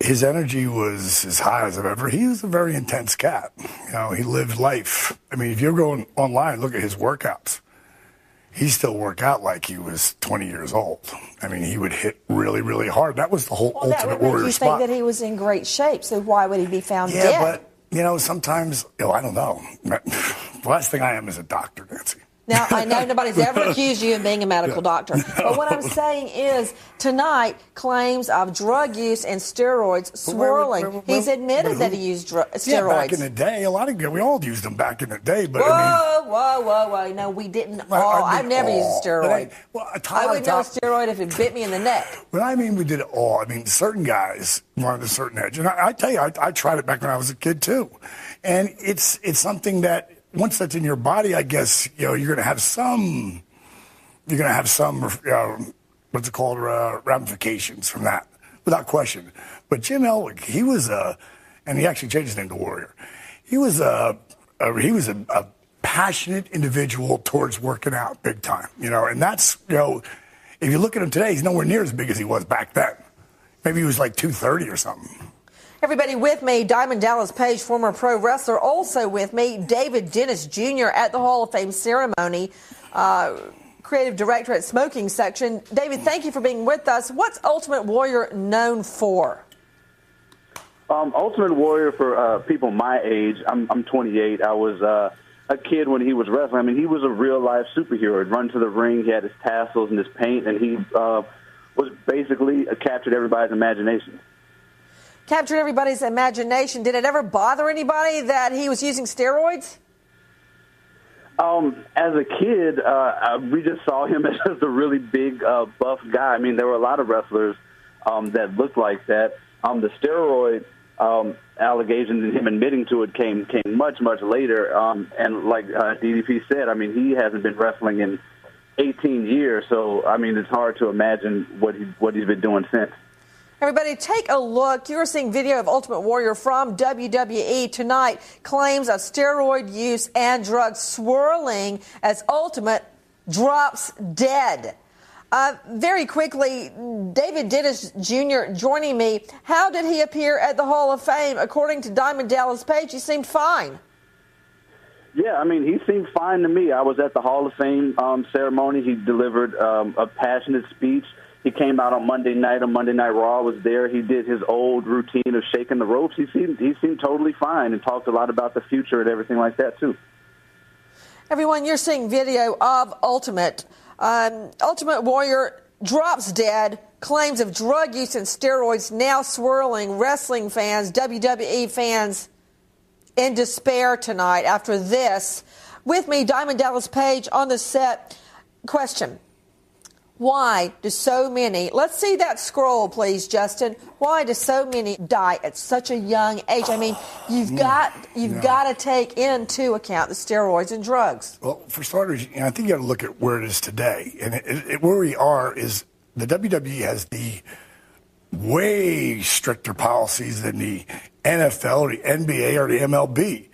His energy was as high as I've ever. He was a very intense cat. He lived life. I mean, if you're going online, look at his workouts. He still worked out like he was 20 years old. I mean, he would hit really, really hard. That was the whole Ultimate Warrior you spot. think that he was in great shape, so why would he be found dead? Yeah, but, sometimes, I don't know. The last thing I am is a doctor, Nancy. Now, I know nobody's ever accused you of being a medical doctor, but what I'm saying is tonight claims of drug use and steroids swirling. He's admitted that he used steroids. Yeah, back in the day, we all used them back in the day. But whoa. No, we didn't all. I've never used a steroid. I would know a steroid if it bit me in the neck. But I mean, we did it all. I mean, certain guys wanted a certain edge. And I tell you, I tried it back when I was a kid, too. And it's something that, once that's in your body, I guess, you're going to have some, what's it called, ramifications from that, without question. But Jim Hellwig, he was and he actually changed his name to Warrior. He was a passionate individual towards working out big time, and that's, if you look at him today, he's nowhere near as big as he was back then. Maybe he was like 230 or something. Everybody with me, Diamond Dallas Page, former pro wrestler. Also with me, David Dennis Jr. at the Hall of Fame ceremony, creative director at Smoking Section. David, thank you for being with us. What's Ultimate Warrior known for? Ultimate Warrior, for people my age, I'm 28. I was a kid when he was wrestling. I mean, he was a real-life superhero. He'd run to the ring, he had his tassels and his paint, and he was basically captured everybody's imagination. Captured everybody's imagination. Did it ever bother anybody that he was using steroids? As a kid, we just saw him as just a really big, buff guy. I mean, there were a lot of wrestlers that looked like that. The steroid, allegations and him admitting to it came much later. And like DDP said, I mean, he hasn't been wrestling in 18 years, so I mean, it's hard to imagine what he's been doing since. Everybody, take a look. You're seeing video of Ultimate Warrior from WWE tonight. Claims of steroid use and drugs swirling as Ultimate drops dead. Very quickly, David Dennis Jr. joining me. How did he appear at the Hall of Fame? According to Diamond Dallas Page, he seemed fine. Yeah, I mean, he seemed fine to me. I was at the Hall of Fame ceremony. He delivered a passionate speech. He came out on Monday Night. On Monday Night Raw, was there. He did his old routine of shaking the ropes. He seemed totally fine and talked a lot about the future and everything like that, too. Everyone, you're seeing video of Ultimate. Ultimate Warrior drops dead. Claims of drug use and steroids now swirling wrestling fans, WWE fans, in despair tonight after this. With me, Diamond Dallas Page on the set. Question. Why do so many, let's see that scroll, please, Justin. Why do so many die at such a young age? I mean, you've got to take into account the steroids and drugs. Well, for starters, I think you got to look at where it is today. And where we are is the WWE has the way stricter policies than the NFL or the NBA or the MLB.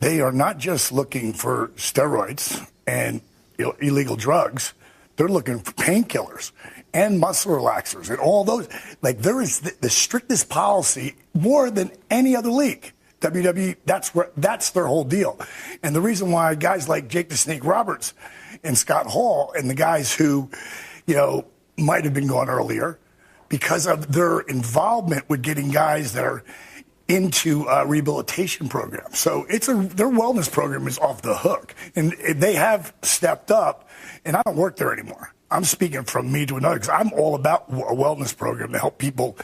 They are not just looking for steroids and illegal drugs. They're looking for painkillers and muscle relaxers and all those. Like, there is the strictest policy more than any other league. WWE, that's their whole deal. And the reason why guys like Jake the Snake Roberts and Scott Hall and the guys who, might have been gone earlier because of their involvement with getting guys that are into rehabilitation programs. So their wellness program is off the hook. And they have stepped up. And I don't work there anymore. I'm speaking from me to another because I'm all about a wellness program to help people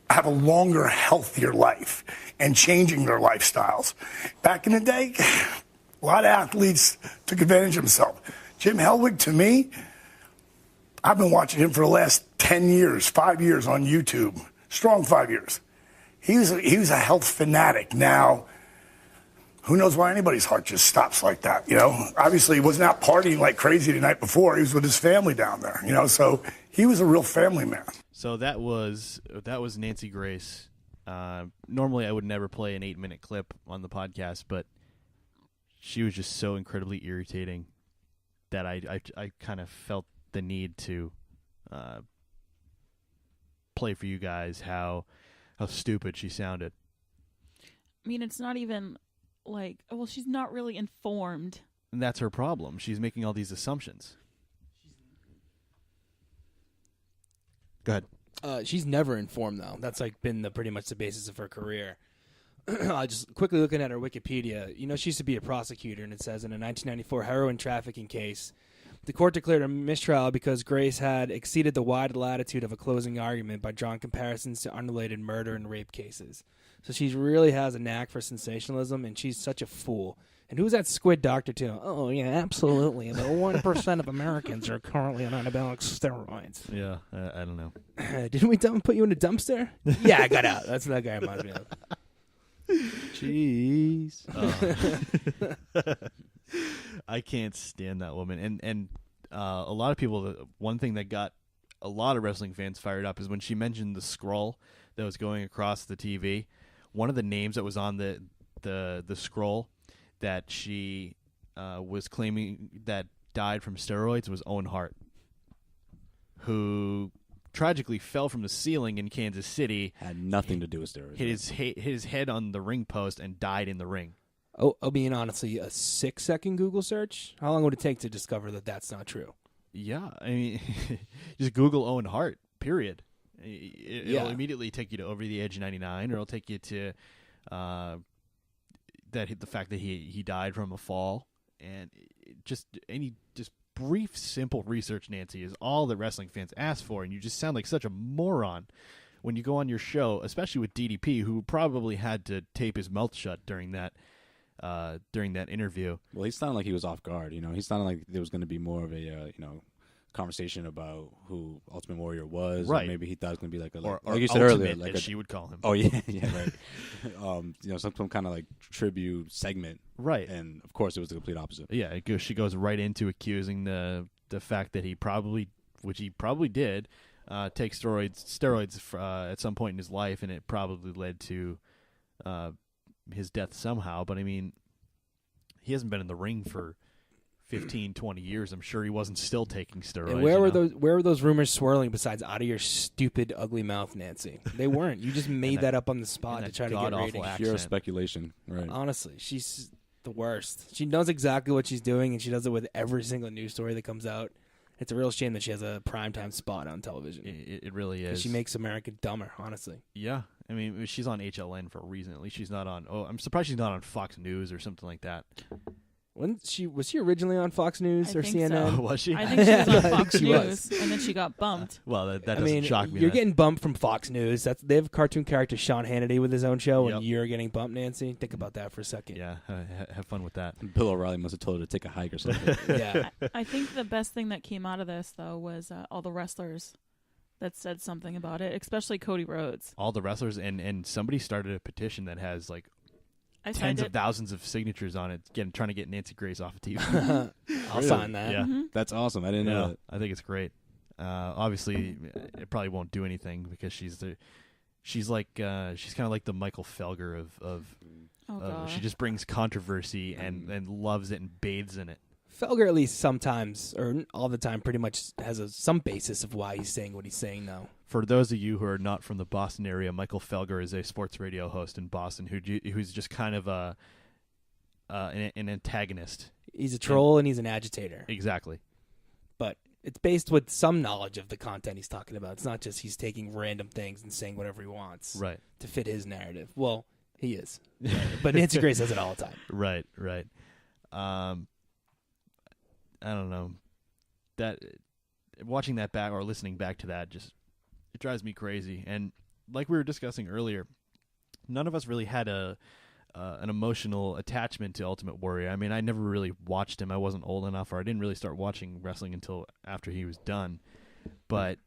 have a longer, healthier life and changing their lifestyles. Back in the day, a lot of athletes took advantage of themselves. Jim Hellwig, to me, I've been watching him for the last 10 years, 5 years on YouTube. Strong 5 years. He was a health fanatic. Now, who knows why anybody's heart just stops like that, Obviously, he wasn't out partying like crazy the night before. He was with his family down there, So he was a real family man. So that was Nancy Grace. Normally, I would never play an 8-minute clip on the podcast, but she was just so incredibly irritating that I kind of felt the need to play for you guys how stupid she sounded. I mean, it's not even she's not really informed. And that's her problem. She's making all these assumptions. Go ahead. She's never informed, though. That's been pretty much the basis of her career. Just quickly looking at her Wikipedia, she used to be a prosecutor, and it says in a 1994 heroin trafficking case, the court declared a mistrial because Grace had exceeded the wide latitude of a closing argument by drawing comparisons to unrelated murder and rape cases. So she really has a knack for sensationalism, and she's such a fool. And who's that squid doctor, too? Oh, yeah, absolutely. The 1% of Americans are currently on anabolic steroids. Yeah, I don't know. Didn't we put you in a dumpster? Yeah, I got out. That's what that guy reminds me of. Jeez. I can't stand that woman. And a lot of people, one thing that got a lot of wrestling fans fired up is when she mentioned the scroll that was going across the TV. One of the names that was on the scroll that she was claiming that died from steroids was Owen Hart, who tragically fell from the ceiling in Kansas City. Had nothing to do with steroids. Hit his head on the ring post and died in the ring. Oh, being honestly, a 6-second Google search? How long would it take to discover that that's not true? Yeah, I mean, just Google Owen Hart, period. It'll immediately take you to Over the Edge 99, or it'll take you to the fact that he died from a fall. And just brief, simple research, Nancy, is all that wrestling fans ask for, and you just sound like such a moron when you go on your show, especially with DDP, who probably had to tape his mouth shut during that interview. Well, he sounded like he was off guard. He sounded like there was going to be more of a conversation about who Ultimate Warrior was. Right. Or maybe he thought it was going to be like a, or like you said Ultimate, earlier, like as she would call him. Oh yeah, yeah, right. You know, some kind of like tribute segment. Right. And of course, it was the complete opposite. Yeah, she goes right into accusing the fact that he probably, which he probably did, take steroids at some point in his life, and it probably led to his death somehow. But I mean, he hasn't been in the ring for 15, 20 years. I'm sure he wasn't still taking steroids. And where were those rumors swirling besides out of your stupid, ugly mouth, Nancy? They weren't. You just made that up on the spot to try to get ratings. Pure speculation, right? Honestly, she's the worst. She knows exactly what she's doing, and she does it with every single news story that comes out. It's a real shame that she has a primetime spot on television. It really is. She makes America dumber, honestly. Yeah. I mean, she's on HLN for a reason. At least she's not on... Oh, I'm surprised she's not on Fox News or something like that. Was she originally on Fox News or CNN? So. Was she? I think she was on Fox News, and then she got bumped. Well, that doesn't shock me. You're getting bumped from Fox News. They have cartoon character Sean Hannity with his own show, and you're getting bumped, Nancy. Think about that for a second. Yeah, have fun with that. Bill O'Reilly must have told her to take a hike or something. Yeah. I think the best thing that came out of this, though, was all the wrestlers that said something about it, especially Cody Rhodes. All the wrestlers, and somebody started a petition that has like tens of thousands of signatures on it, trying to get Nancy Grace off of TV. I'll sign that. Yeah, that's awesome. I didn't know that. I think it's great. Obviously, it probably won't do anything because she's kind of like the Michael Felger of she just brings controversy and loves it and bathes in it. Felger, at least sometimes, or all the time, pretty much has some basis of why he's saying what he's saying now. For those of you who are not from the Boston area, Michael Felger is a sports radio host in Boston who's just kind of an antagonist. He's a troll and he's an agitator. Exactly. But it's based with some knowledge of the content he's talking about. It's not just he's taking random things and saying whatever he wants to fit his narrative. Well, he is. But Nancy Grace says it all the time. Right. I don't know. That watching that back or listening back to that it drives me crazy. And like we were discussing earlier, none of us really had an emotional attachment to Ultimate Warrior. I mean, I never really watched him. I wasn't old enough, or I didn't really start watching wrestling until after he was done. But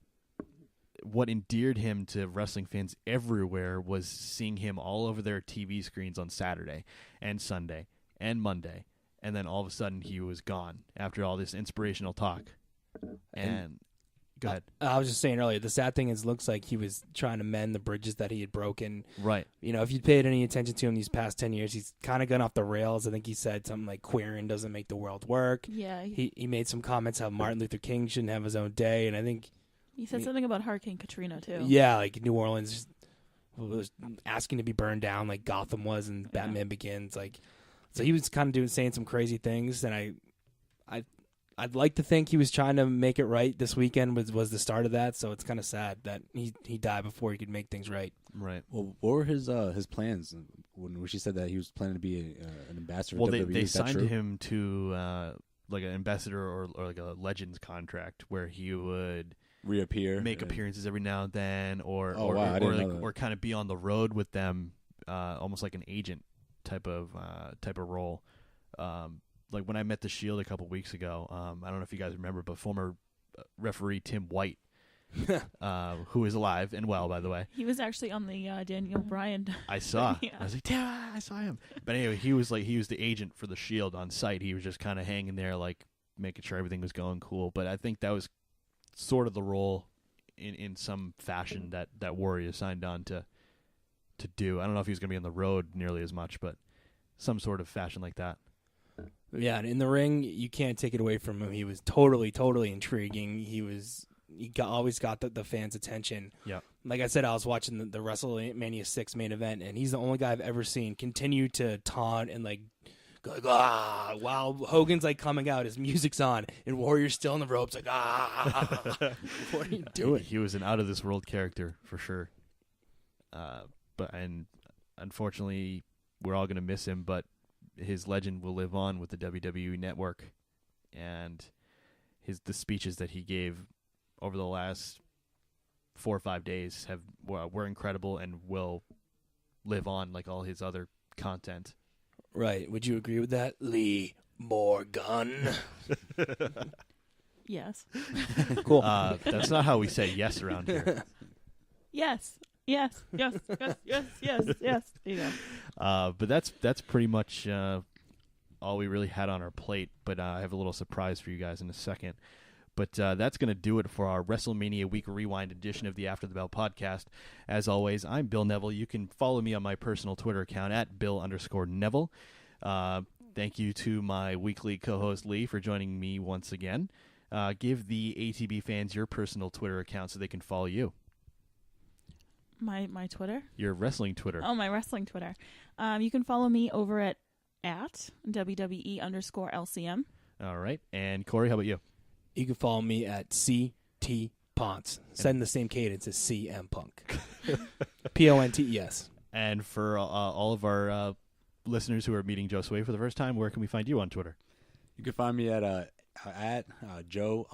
what endeared him to wrestling fans everywhere was seeing him all over their TV screens on Saturday and Sunday and Monday. And then all of a sudden he was gone after all this inspirational talk. And go ahead. I was just saying earlier, the sad thing is, looks like he was trying to mend the bridges that he had broken. Right. You know, if you paid any attention to him these past 10 years, he's kind of gone off the rails. I think he said something like queering doesn't make the world work. Yeah. He made some comments how Martin Luther King shouldn't have his own day. And I think he said something about Hurricane Katrina, too. Yeah, like New Orleans was asking to be burned down like Gotham was in Batman Begins. Like, so he was kind of saying some crazy things, and I'd like to think he was trying to make it right. This weekend was the start of that, so it's kind of sad that he died before he could make things right. Right. Well, what were his plans when she said that he was planning to be an ambassador? Well, WWE? they signed him to like an ambassador or like a Legends contract where he would reappear, make appearances every now and then, or kind of be on the road with them, almost like an agent type of role. Like when I met the Shield a couple weeks ago, I don't know if you guys remember, but former referee Tim White, who is alive and well, by the way. He was actually on the Daniel Bryan. I saw. Yeah. I was like, damn, I saw him. But anyway, he was the agent for the Shield on site. He was just kind of hanging there, like making sure everything was going cool. But I think that was sort of the role in some fashion that Warrior signed on to do. I don't know if he was going to be on the road nearly as much, but some sort of fashion like that. Yeah, and in the ring, you can't take it away from him. He was totally intriguing. He always got the fans' attention. Yeah. Like I said, I was watching the WrestleMania 6 main event, and he's the only guy I've ever seen continue to taunt and like go while Hogan's like coming out, his music's on, and Warrior's still in the ropes like what are you doing? He was an out of this world character for sure. But unfortunately, we're all going to miss him, but his legend will live on with the WWE Network, and the speeches that he gave over the last 4 or 5 days were incredible and will live on like all his other content. Right. Would you agree with that, Lee Morgan? Yes. Cool. That's not how we say yes around here. Yes. Yes. Yes. Yes. Yes. Yes. Yes. There you go. But that's pretty much all we really had on our plate. But I have a little surprise for you guys in a second. But that's going to do it for our WrestleMania Week Rewind edition of the After the Bell podcast. As always, I'm Bill Neville. You can follow me on my personal Twitter account at Bill_Neville. Thank you to my weekly co-host Lee for joining me once again. Give the ATB fans your personal Twitter account so they can follow you. My Twitter? Your wrestling Twitter. Oh, my wrestling Twitter. You can follow me over at WWE_LCM. All right. And Corey, how about you? You can follow me at CT Ponce. Send the same cadence as CM Punk. PONTES. And for all of our listeners who are meeting Joe Sway for the first time, where can we find you on Twitter? You can find me at Joe_SWAY,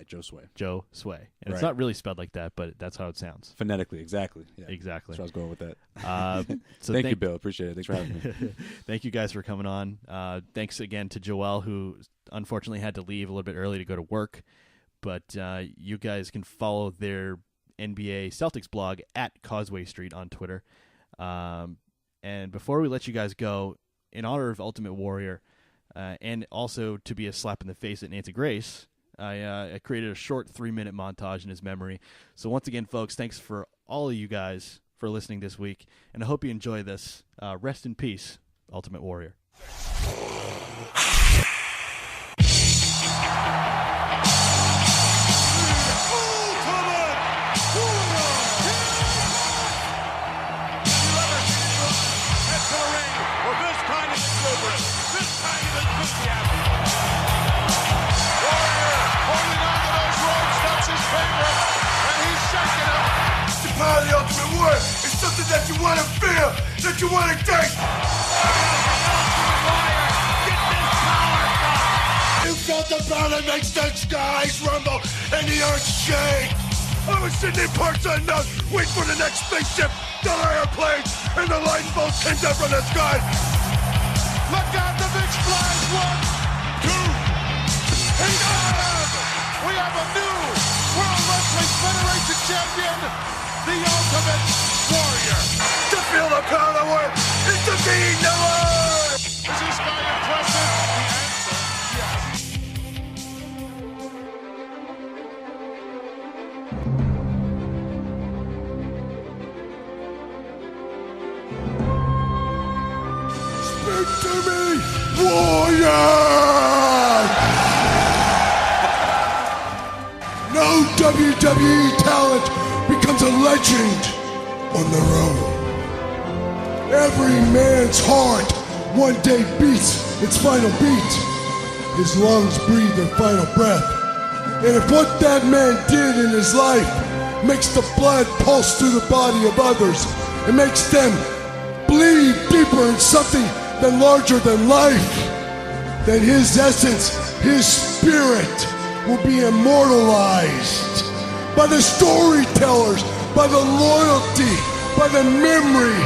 Joe Sway. Joe Sway. And it's Right. not really spelled like that, but that's how it sounds. Phonetically, exactly. Yeah. Exactly. That's where I was going with that. So thank you, Bill. Appreciate it. Thanks for having me. Thank you guys for coming on. Thanks again to Joelle, who unfortunately had to leave a little bit early to go to work. But you guys can follow their NBA Celtics blog at Causeway Street on Twitter. And before we let you guys go, in honor of Ultimate Warrior, and also to be a slap in the face at Nancy Grace, I created a short 3-minute montage in his memory. So once again, folks, thanks for all of you guys for listening this week, and I hope you enjoy this. Rest in peace, Ultimate Warrior. Power of the Ultimate Warrior is something that you want to feel, that you want to taste. You felt the power that makes the skies rumble and the earth shake. I was sitting in parts unknown, wait for the next spaceship, the airplanes, and the lightning bolts came down from the sky. Look out, the bitch flies. 1, 2, and we have a new World Wrestling Federation champion, the Ultimate Warrior. To feel the power of the warrior is to be the Lord. Is this guy impressive? The answer, yes. Speak to me, Warrior! No WWE talent becomes a legend on their own. Every man's heart one day beats its final beat. His lungs breathe their final breath. And if what that man did in his life makes the blood pulse through the body of others, it makes them bleed deeper in something than larger than life, then his essence, his spirit will be immortalized by the storytellers, by the loyalty, by the memory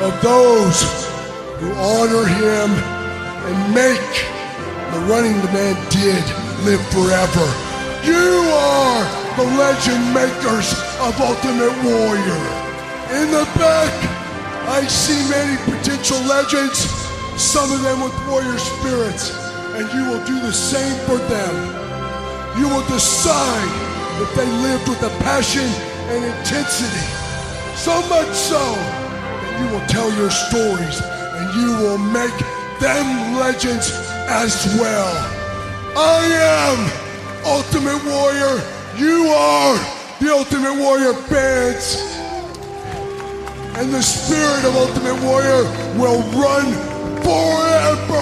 of those who honor him and make the running the man did live forever. You are the legend makers of Ultimate Warrior. In the back, I see many potential legends, some of them with warrior spirits, and you will do the same for them. You will decide if they lived with a passion and intensity, so much so that you will tell your stories and you will make them legends as well. I am Ultimate Warrior. You are the Ultimate Warrior fans. And the spirit of Ultimate Warrior will run forever.